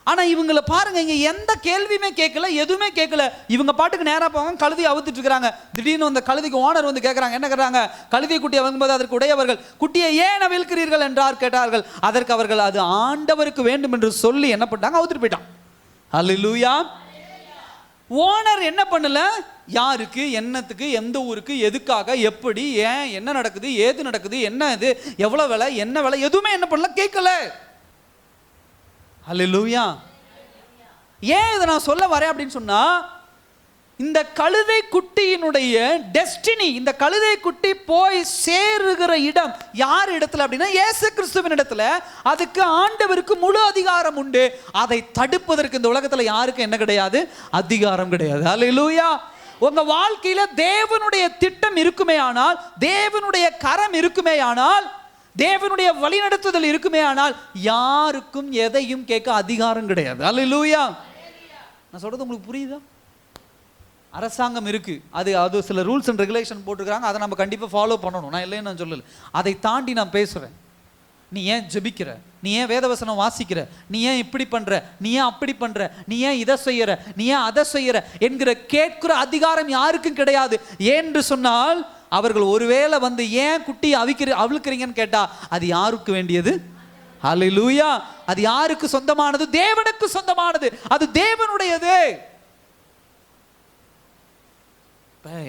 Speaker 1: ஆனால் இவங்களை பாருங்க, இங்கே எந்த கேள்வியுமே கேட்கல, எதுவுமே கேட்கல. இவங்க பாட்டுக்கு நேராக போவாங்க, கழுதையை அவுத்துட்டு இருக்கிறாங்க. திடீர்னு அந்த கழுதைக்கு ஓனர் வந்து கேட்குறாங்க. என்ன கேட்குறாங்க? கழுதை குட்டியை வாங்கும்போது அதற்கு உடையவர்கள், குட்டியை ஏன் அவிழ்க்கிறீர்கள் என்றார் கேட்டார்கள். அதற்கு அவர்கள் அது ஆண்டவருக்கு வேண்டும் என்று சொல்லி என்ன பண்ணிட்டாங்க, அவுத்துட்டு போயிட்டான். அல்லேலூயா. ஓனர் என்ன பண்ணல, யாருக்கு, என்னத்துக்கு, எந்த ஊருக்கு, எதுக்காக, எப்படி, ஏன், என்ன நடக்குது, ஏது நடக்குது, என்ன இது, எவ்வளோ விலை, என்ன விலை, எதுவுமே என்ன பண்ணல, கேட்கல. அல்லேலூயா. ஏன் இதை நான் சொல்ல வரேன் அப்படின்னு சொன்னா, இந்த கழுதை குட்டியினுடைய டெஸ்டினி, இந்த கழுதை குட்டி போய் சேருகிற இடம் யார் இடத்துல அப்படின்னா இயேசு கிறிஸ்துவின் இடத்துல. அதுக்கு ஆண்டவருக்கு முழு அதிகாரம் உண்டு. அதை தடுப்பதற்கு இந்த உலகத்துல யாருக்கும் என்ன கிடையாது? அதிகாரம் கிடையாது. அல்லேலூயா. உங்க வாழ்க்கையில தேவனுடைய திட்டம் இருக்குமே ஆனால், தேவனுடைய கரம் இருக்குமே ஆனால், தேவனுடைய வழிநடத்துதல் இருக்குமே ஆனால், யாருக்கும் எதையும் கேட்க அதிகாரம் கிடையாது. அல்லேலூயா. நான் சொல்றது உங்களுக்கு புரியுதா? அரசாங்கம் இருக்கு, அது சில ரூல்ஸ் அண்ட் ரெகுலேஷன் போட்டுருக்காங்க, அதை நம்ம கண்டிப்பாக ஃபாலோ பண்ணணும். நான் இல்லைன்னு நான் சொல்லலை. அதை தாண்டி நான் பேசுகிறேன். நீ ஏன் ஜெபிக்கிற? நீ ஏன் வேதவசனம் வாசிக்கிற? நீ ஏன் இப்படி பண்ற? நீ ஏன் அப்படி பண்ற? நீ ஏன் இதை செய்யற? நீ ஏன் அதை செய்யற என்கிற கேட்கிற அதிகாரம் யாருக்கும் கிடையாது. ஏன்னு சொன்னால், அவர்கள் ஒருவேளை வந்து ஏன் குட்டி அவிழ்க்கிறீங்கன்னு கேட்டா அது யாருக்கு வேண்டியது? ஹல்லேலூயா. அது யாருக்கு சொந்தமானது? தேவனுக்கு சொந்தமானது. அது தேவனுடையது.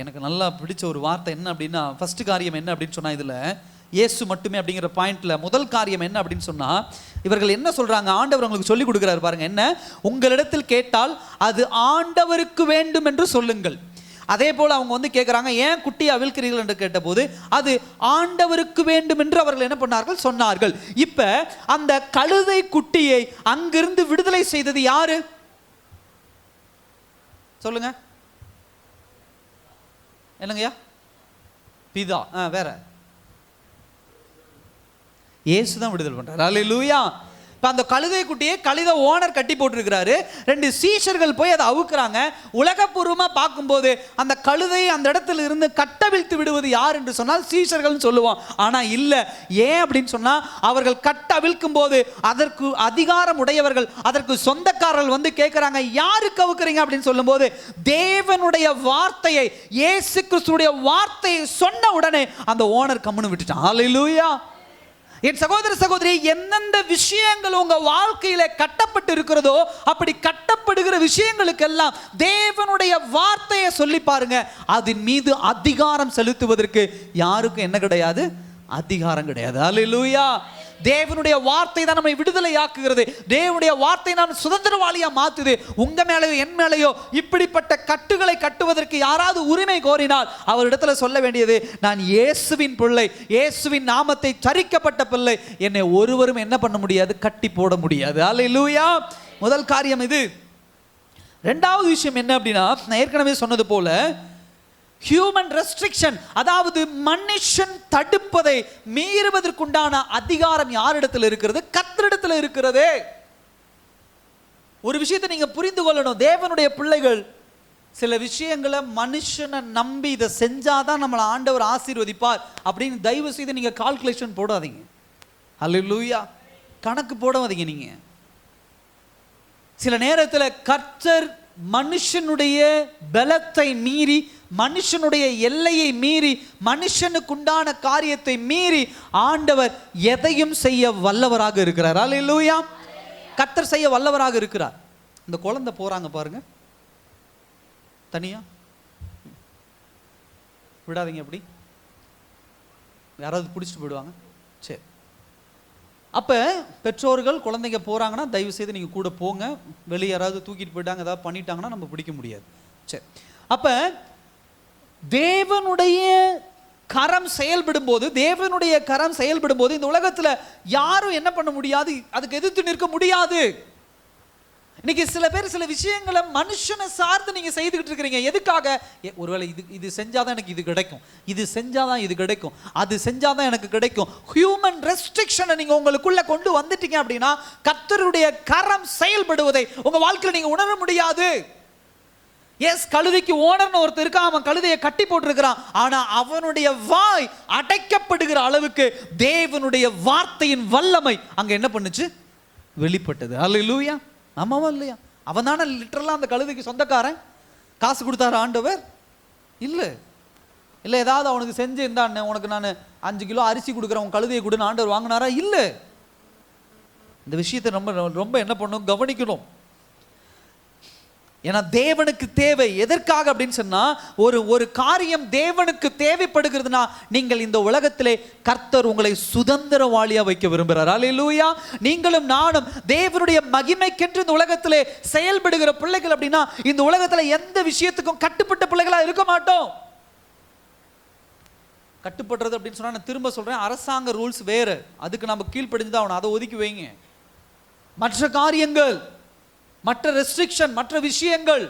Speaker 1: எனக்கு நல்லா பிடிச்ச ஒரு வார்த்தை என்ன அப்படின்னா, ஃபர்ஸ்ட் காரியம் என்ன அப்படின்னு சொன்னா, இதுல இயேசு மட்டுமே அப்படிங்கிற பாயிண்ட்ல முதல் காரியம் என்ன அப்படின்னு சொன்னா, இவர்கள் என்ன சொல்றாங்க? ஆண்டவர் உங்களுக்கு சொல்லி கொடுக்கிறாரு பாருங்க. என்ன? உங்களிடத்தில் கேட்டால் அது ஆண்டவருக்கு வேண்டும் என்று சொல்லுங்கள். அதே போல அவங்க வந்து கேட்குறாங்க, ஏன் குட்டியை அவிழ்க்கிறீர்கள் என்று கேட்டபோது அது ஆண்டவருக்கு வேண்டும் என்று அவர்கள் என்ன பண்ணார்கள்? சொன்னார்கள். இப்ப அந்த கழுதை குட்டியை அங்கிருந்து விடுதலை செய்தது யாரு? சொல்லுங்க. என்னங்கய்யா? பிதா. வேற இயேசு தான் விடுதலை பண்றாரு. அல்லேலூயா. இப்போ அந்த கழுதை குட்டியை கழுதை ஓனர் கட்டி போட்டிருக்கிறாரு. 2 சீஷர்கள் போய் அதை அவுக்குறாங்க. உலகப்பூர்வமாக பார்க்கும்போது அந்த கழுதையை அந்த இடத்துல இருந்து கட்டவிழ்த்து விடுவது யார் என்று சொன்னால் சீஷர்கள்னு சொல்லுவோம். ஆனால் இல்லை. ஏன் அப்படின்னு சொன்னால், அவர்கள் கட்டவிழ்க்கும் போது அதற்கு அதிகாரம் உடையவர்கள், அதற்கு சொந்தக்காரர்கள் வந்து கேட்குறாங்க, யாருக்கு அவுக்குறீங்க அப்படின்னு சொல்லும்போது, தேவனுடைய வார்த்தையை, இயேசு கிறிஸ்துவுடைய வார்த்தையை சொன்ன உடனே அந்த ஓனர் கம்முன்னு விட்டுட்டான். அல்லேலூயா. என் சகோதர சகோதரி, எந்தெந்த விஷயங்கள் உங்க வாழ்க்கையில கட்டப்பட்டு இருக்கிறதோ, அப்படி கட்டப்படுகிற விஷயங்களுக்கெல்லாம் தேவனுடைய வார்த்தையை சொல்லி பாருங்க. அதன் மீது அதிகாரம் செலுத்துவதற்கு யாருக்கும் என்ன கிடையாது? அதிகாரம் கிடையாது. அல்லேலூயா. தேவனுடைய வார்த்தை தான் நம்மை விடுதலை ஆக்குகிறது. தேவனுடைய வார்த்தை நான் சுதந்திரவாளியா மாத்துது. உங்க மேலேயோ என் மேலேயோ இப்படிப்பட்ட கட்டுகளை கட்டுவதற்கு யாராவது உரிமை கோரினால் அவரிடத்துல சொல்ல வேண்டியது, நான் இயேசுவின் பிள்ளை, இயேசுவின் நாமத்தை தரிக்கப்பட்ட பிள்ளை, என்னை ஒருவரும் என்ன பண்ண முடியாது? கட்டி போட முடியாது. அல்லேலூயா. முதல் காரியம் இது. இரண்டாவது விஷயம் என்ன அப்படின்னா, நான் ஏற்கனவே சொன்னது போல ஹியூமன் ரெஸ்ட்ரிக்ஷன், அதாவது மனுஷன் தடுப்பதை மீறுவதற்குண்டான அதிகாரம் யாரிடத்தில் இருக்கிறது? கர்த்தரிடத்தில் இருக்கிறது. ஒரு விஷயத்தை நீங்க புரிந்து கொள்ளணும். தேவனுடைய பிள்ளைகள் சில விஷயங்களை மனுஷனை நம்பி இதை செஞ்சாதான் நம்மளை ஆண்டவர் ஆசீர்வதிப்பார் அப்படின்னு தயவு செய்து நீங்க கால்குலேஷன் போடாதீங்க. அல்லேலூயா. கணக்கு போடாதீங்க. நீங்க சில நேரத்தில் கர்த்தர் மனுஷனுடைய பலத்தை மீறி, மனுஷனுடைய எல்லையை மீறி, மனுஷனுக்குண்டான காரியத்தை மீறி ஆண்டவர் எதையும் செய்ய வல்லவராக இருக்கிறார். அல்லேலூயா. கர்த்தர் செய்ய வல்லவராக இருக்கிறார். இந்த குழந்தை போறாங்க பாருங்க, தனியா விடாதீங்க. அப்படி யாராவது பிடிச்சிட்டு போயிடுவாங்க. சரி, அப்போ பெற்றோர்கள் குழந்தைங்க போகிறாங்கன்னா தயவு செய்து நீங்கள் கூட போங்க. வெளியே யாராவது தூக்கிட்டு போயிட்டாங்க, ஏதாவது பண்ணிட்டாங்கன்னா நம்ம பிடிக்க முடியாது. சரி, அப்போ தேவனுடைய கரம் செயல்படும் போது, தேவனுடைய கரம் செயல்படும் போது இந்த உலகத்தில் யாரும் என்ன பண்ண முடியாது? அதுக்கு எதிர்த்து நிற்க முடியாது. இன்னைக்கு சில பேர் சில விஷயங்களை மனுஷனை சார்ந்து நீங்க செய்துகிட்டு இருக்கிறீங்க. எதுக்காக? ஒருவேளை இது செஞ்சாதான் எனக்கு இது கிடைக்கும், இது செஞ்சாதான் இது கிடைக்கும், அது செஞ்சாதான் எனக்கு கிடைக்கும். ஹியூமன் ரெஸ்ட்ரிக்ஷனை நீங்க உங்களுக்குள்ள கொண்டு வந்துட்டீங்க அப்படின்னா கர்த்தருடைய கரம் செயல்படுவதை உங்க வாழ்க்கையில் நீங்க உணர முடியாது. எஸ், கழுதைக்கு ஓனர்னு ஒருத்தர் இருக்கான், அவன் கழுதையை கட்டி போட்டிருக்கிறான். ஆனா அவனுடைய வாய் அடைக்கப்படுகிற அளவுக்கு தேவனுடைய வார்த்தையின் வல்லமை அங்க என்ன பண்ணுச்சு? வெளிப்பட்டது. அல்லேலூயா. ஆமாவா இல்லையா? அவன் தானே லிட்டரலா அந்த கழுதைக்கு சொந்தக்காரன். காசு கொடுத்தாரு ஆண்டவர்? இல்லை இல்லை. ஏதாவது அவனுக்கு செஞ்சு இருந்தான்னு, உனக்கு நான் 5 கிலோ அரிசி கொடுக்குறேன், உன் கழுதையை கொடுன்னு ஆண்டவர் வாங்கினாரா? இல்லை. இந்த விஷயத்தை ரொம்ப ரொம்ப என்ன பண்ணணும்? கவனிக்கணும். ஏன்னா தேவனுக்கு தேவை. எதற்காக அப்படின்னு சொன்னா, ஒரு காரியம் தேவனுக்கு தேவைப்படுகிறதுனா, நீங்கள் இந்த உலகத்திலே கர்த்தர் உங்களை சுதந்திரவாளியா வைக்க விரும்புகிறார். அல்லேலூயா. நீங்களும் நானும் தேவனுடைய மகிமைக்கென்று இந்த உலகத்திலே செயல்படுகிற பிள்ளைகள் அப்படின்னா, இந்த உலகத்துல எந்த விஷயத்துக்கும் கட்டுப்பட்ட பிள்ளைகளா இருக்க மாட்டோம். கட்டுப்படுறது அப்படின்னு சொன்னா, நான் திரும்ப சொல்றேன், அரசாங்க ரூல்ஸ் வேறு, அதுக்கு நம்ம கீழ்ப்படிஞ்சுதான் அவனை, அதை ஒதுக்கி வைங்க. மற்ற காரியங்கள், மற்ற ரெஸ்ட்ரிக்ஷன், மற்ற விஷயங்கள்,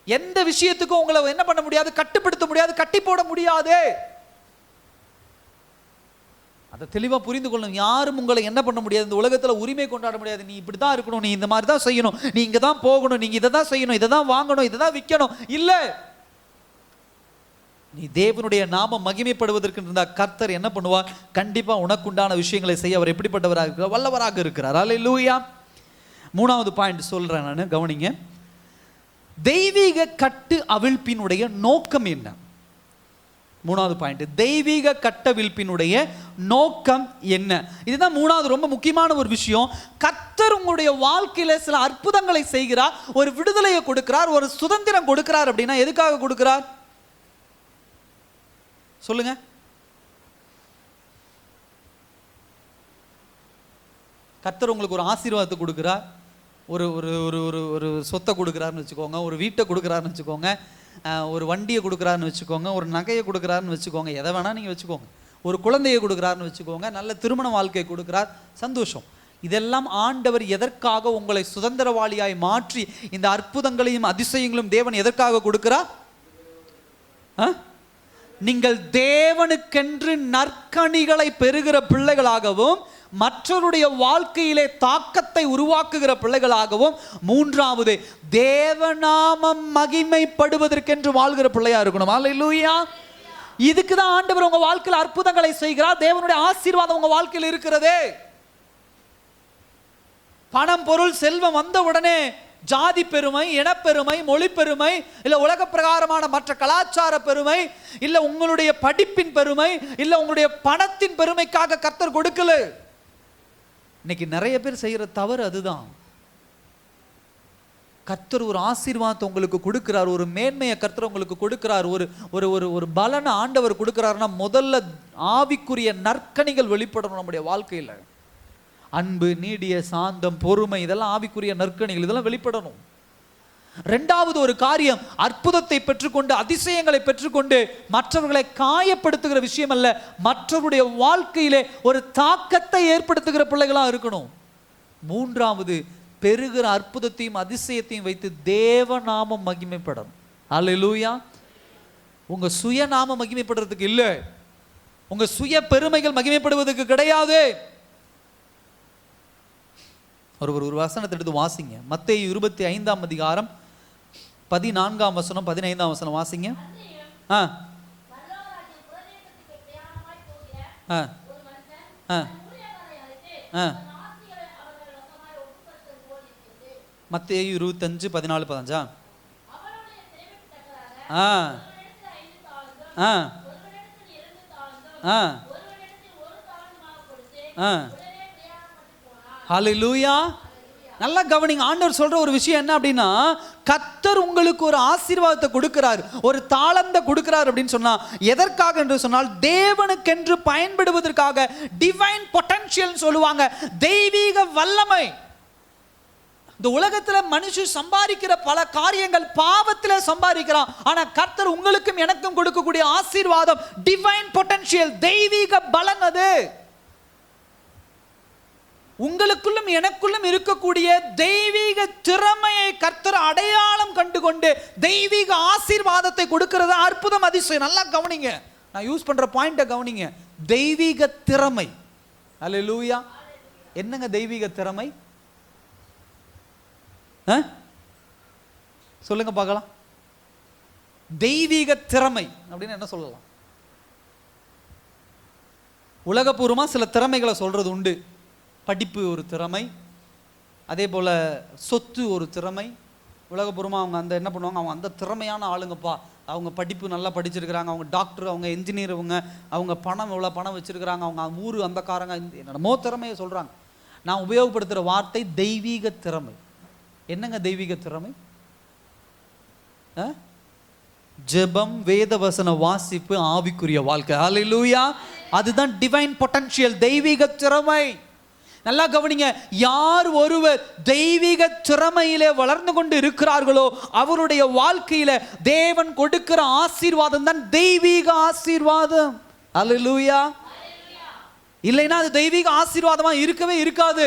Speaker 1: எந்த விஷயத்துக்கும் உங்களை என்ன பண்ண முடியாது, கட்டுப்படுத்த முடியாது, கட்டி போட முடியாது. அதை தெளிவா புரிந்து கொள்ளணும். யாரும் உங்களை என்ன பண்ண முடியாது, இந்த உலகத்துல உரிமை கொண்டாட முடியாது. நீ இப்படிதான் இருக்கணும், நீ இந்த மாதிரி தான் செய்யணும், நீ இங்க தான் போகணும், நீங்க இதை தான் செய்யணும், இதை தான் வாங்கணும், இதை தான் விற்கணும். இல்ல, நீ தேவனுடைய நாமம் மகிமைப்படுவதற்கு இருந்தா கர்த்தர் என்ன பண்ணுவார், கண்டிப்பா உனக்குண்டான விஷயங்களை செய்ய அவர் எப்படிப்பட்டவராக இருக்கிறார், வல்லவராக இருக்கிறார். அல்லேலூயா. மூணாவது பாயிண்ட் சொல்றேன் நான், கவனிங்க. தெய்வீக கட்டு அவிழ்ப்பினுடைய நோக்கம் என்ன? மூணாவது பாயிண்ட், தெய்வீக கட்டவிழ்ப்பினுடைய நோக்கம் என்ன? இதுதான் மூணாவது ரொம்ப முக்கியமான ஒரு விஷயம். கர்த்தர் உங்களுடைய வாழ்க்கையில சில அற்புதங்களை செய்கிறார், ஒரு விடுதலையை கொடுக்கிறார், ஒரு சுதந்திரம் கொடுக்கிறார். அப்படின்னா எதுக்காக கொடுக்கிறார் சொல்லுங்க? கர்த்தர் உங்களுக்கு ஒரு ஆசீர்வாதத்தை கொடுக்கிறார், ஒரு ஒரு ஒரு ஒரு ஒரு சொத்தை கொடுக்குறாருன்னு வச்சுக்கோங்க, ஒரு வீட்டை கொடுக்குறாருன்னு வச்சுக்கோங்க, ஒரு வண்டியை கொடுக்குறாருன்னு வச்சுக்கோங்க, ஒரு நகையை கொடுக்குறாருன்னு வச்சுக்கோங்க, எதை வேணால் நீங்கள் வச்சுக்கோங்க, ஒரு குழந்தையை கொடுக்குறாருன்னு வச்சுக்கோங்க, நல்ல திருமண வாழ்க்கையை கொடுக்குறார், சந்தோஷம். இதெல்லாம் ஆண்டவர் எதற்காக உங்களை சுதந்திரவாளியாய் மாற்றி இந்த அற்புதங்களையும் அதிசயங்களும் தேவன் எதற்காக கொடுக்கிறார்? நீங்கள் தேவனுக்கென்று நற்கனிகளை பெறுகிற பிள்ளைகளாகவும், மற்றவருடைய வாழ்க்கையிலே தாக்கத்தை உருவாக்குகிற பிள்ளைகளாகவும், மூன்றாவது தேவநாமம் மகிமைப்படுவதற்கென்று வாழ்கிற பிள்ளையா இருக்கணும். அல்லேலூயா. இதுக்கு தான் ஆண்டவர் உங்க வாழ்க்கையில் அற்புதங்களை செய்கிறார். தேவனுடைய ஆசீர்வாதம் உங்க வாழ்க்கையில் இருக்கிறதே. பணம், பொருள், செல்வம் வந்த உடனே ஜாதி பெருமை, இனப்பெருமை, மொழி பெருமை, இல்ல உலக பிரகாரமான மற்ற கலாச்சார பெருமை, இல்ல உங்களுடைய படிப்பின் பெருமை, இல்ல உங்களுடைய பணத்தின் பெருமைக்காக கர்த்தர் கொடுக்கல. இன்னைக்கு நிறைய பேர் செய்யற தவறு அதுதான். கர்த்தர் ஒரு ஆசீர்வாதத்தை உங்களுக்கு கொடுக்கிறார், ஒரு மேன்மையை கர்த்தர் உங்களுக்கு கொடுக்கிறார், ஒரு ஒரு ஒரு ஒரு பலனை ஆண்டவர் கொடுக்கிறாருன்னா முதல்ல ஆவிக்குரிய நற்கனிகள் வெளிப்படணும் நம்முடைய வாழ்க்கையில. அன்பு, நீடிய சாந்தம், பொறுமை, இதெல்லாம் ஆவிக்குரிய நற்கனிகள், இதெல்லாம் வெளிப்படணும். இரண்டாவது ஒரு காரியம், அற்புதத்தை பெற்றுக்கொண்டு அதிசயங்களை பெற்றுக்கொண்டு மற்றவர்களை காயப்படுத்துகிற விஷயம் அல்ல, மற்றவருடைய வாழ்க்கையிலே ஒரு தாக்கத்தை ஏற்படுத்துகிற பிள்ளைகளா இருக்கணும். மூன்றாவது, பெறுகிற அற்புதத்தையும் அதிசயத்தையும் வைத்து தேவநாமம் மகிமைப்படணும். அல்லேலூயா. உங்க சுயநாமம் மகிமைப்படுறதுக்கு இல்லை, உங்க சுய பெருமைகள் மகிமைப்படுவதற்கு கிடையாது. ஒரு வசனத்தை எடுத்து வாசிங்க. மத்தேயு 25ஆம் அதிகாரம் 14ஆம் வசனம் 15ஆம் வசனம் வாசிங்க. மத்தேயு 25:14-15. ஹல்லேலூயா. நல்லா கவனிங்க. ஆண்டவர் சொல்ற ஒரு விஷயம் என்ன அப்படின்னா, கர்த்தர் உங்களுக்கு ஒரு ஆசீர்வாதத்தை கொடுக்கிறார், ஒரு தாளந்தை கொடுக்கிறார் அப்படின்னு சொன்னா எதற்காக என்று சொன்னால் தேவனுக்கென்று பயன்படுவதற்காக. டிவைன் பொட்டன்ஷியல் சொல்லுவாங்க, தெய்வீக வல்லமை. இந்த உலகத்துல மனுஷன் சம்பாதிக்கிற பல காரியங்கள் பாவத்திலே சம்பாதிக்கிறான். ஆனா கர்த்தர் உங்களுக்கும் எனக்கும் கொடுக்கக்கூடிய ஆசீர்வாதம் டிவைன் பொட்டன்ஷியல், தெய்வீக பலன். அது உங்களுக்குள்ளும் எனக்குள்ளும் இருக்கக்கூடிய தெய்வீக திறமையை கர்த்தர் அடையாளம் கண்டுகொண்டு தெய்வீக ஆசீர்வாதத்தை கொடுக்கிறது. அற்புதம், அதிசயம். நல்லா கவனிங்க, நான் யூஸ் பண்ற பாயிண்ட கவனிங்க. தெய்வீக திறமை. அல்லேலூயா. என்னங்க தெய்வீக திறமை? சொல்லுங்க பார்க்கலாம். தெய்வீக திறமை அப்படின்னு என்ன சொல்லலாம்? உலகபூர்வமா சில திறமைகளை சொல்றது உண்டு. படிப்பு ஒரு திறமை, அதே போல் சொத்து ஒரு திறமை. உலகபூர்வமாக அவங்க அந்த என்ன பண்ணுவாங்க, அவங்க அந்த திறமையான ஆளுங்கப்பா, அவங்க படிப்பு நல்லா படிச்சிருக்கிறாங்க, அவங்க டாக்டர், அவங்க இன்ஜினியர், அவங்க பணம் எவ்வளோ பணம் வச்சுருக்கிறாங்க, அவங்க ஊர் அந்தக்காரங்க, என்னமோ திறமையை சொல்கிறாங்க. நான் உபயோகப்படுத்துகிற வார்த்தை தெய்வீக திறமை. என்னங்க தெய்வீக திறமை? ஜெபம், வேத வசன வாசிப்பு, ஆவிக்குரிய வாழ்க்கை. ஹல்லேலூயா. அதுதான் டிவைன் பொட்டன்ஷியல், தெய்வீக திறமை. நல்லா கவனிங்க, யார் ஒருவர் தெய்வீக திறமையிலே வளர்ந்து கொண்டு இருக்கிறார்களோ அவருடைய வாழ்க்கையில தேவன் கொடுக்கிற ஆசீர்வாதம் தான் தெய்வீக ஆசீர்வாதம். ஹல்லேலூயா. இல்லைன்னா அது தெய்வீக ஆசீர்வாதமா இருக்கவே இருக்காது.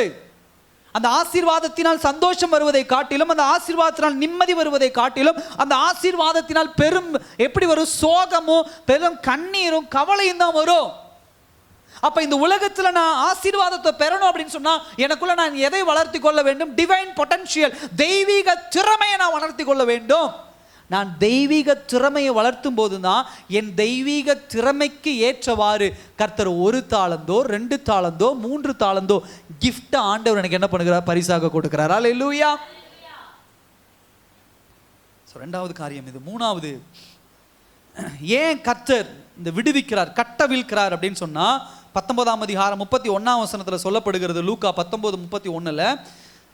Speaker 1: அந்த ஆசீர்வாதத்தினால் சந்தோஷம் வருவதை காட்டிலும், அந்த ஆசீர்வாதத்தினால் நிம்மதி வருவதை காட்டிலும், அந்த ஆசீர்வாதத்தினால் பெரும் எப்படி வரும், சோகமும் பெரும் கண்ணீரும் கவலையும் தான் வரும். அப்ப இந்த உலகத்துல நான் ஆசீர்வாதத்தை பெறணும் அப்படின்னு சொன்னா எனக்குள்ள நான் எதை வளர்த்தி கொள்ள வேண்டும்? டிவைன் பொட்டன்ஷியல், தெய்வீக திறமையை நான் வளர்த்தி கொள்ள வேண்டும். நான் தெய்வீக திறமையை வளர்த்தும் போதுதான் என் தெய்வீக திறமைக்கு ஏற்றவாறு கர்த்தர் 1 தாளந்தோ 2 தாளந்தோ 3 தாளந்தோ கிஃப்ட் ஆண்டவர் எனக்கு என்ன பண்ணுகிறார்? பரிசாக கொடுக்கிறார். ஹல்லேலூயா. ரெண்டாவது காரியம் இது. மூணாவது, ஏன் கர்த்தர் இந்த விடுவிக்கிறார், கட்டவிழ்க்கிறார் அப்படின்னு சொன்னா 19ஆம் அதிகாரம் 31ஆம் வசனத்துல சொல்லப்படுகிறது. லூக்கா 19:31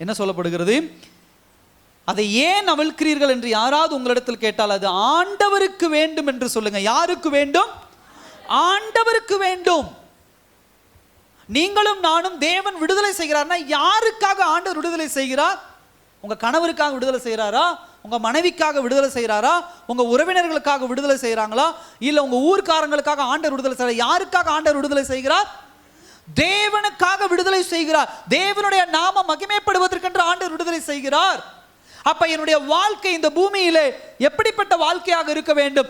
Speaker 1: என்ன சொல்லப்படுகிறது? அதை ஏன் அவிழ்க்கிறீர்கள் என்று யாராவது உங்களிடத்தில் கேட்டால் அது ஆண்டவருக்கு வேண்டும் என்று சொல்லுங்க. யாருக்கு வேண்டும்? ஆண்டவருக்கு வேண்டும். நீங்களும் நானும் தேவன் விடுதலை செய்கிறார்னா யாருக்காக ஆண்டவர் விடுதலை செய்கிறார்? உங்க கணவருக்காக விடுதலை செய்கிறாரா? உங்க மனைவிக்காக விடுதலை செய்கிறாரா? உங்க உறவினர்களுக்காக விடுதலை செய்கிறாங்களா? இல்ல உங்க ஊர்க்காரங்களுக்காக ஆண்டவர் விடுதலை செய்கிறார்? யாருக்காக ஆண்டவர் விடுதலை செய்கிறார்? தேவனுக்காக விடுதலை செய்கிறார். தேவனுடைய நாமம் மகிமைப்படுவதற்கென்று ஆண்டவர் விடுதலை செய்கிறார். அப்ப என்னுடைய வாழ்க்கை இந்த பூமியிலே எப்படிப்பட்ட வாழ்க்கையாக இருக்க வேண்டும்?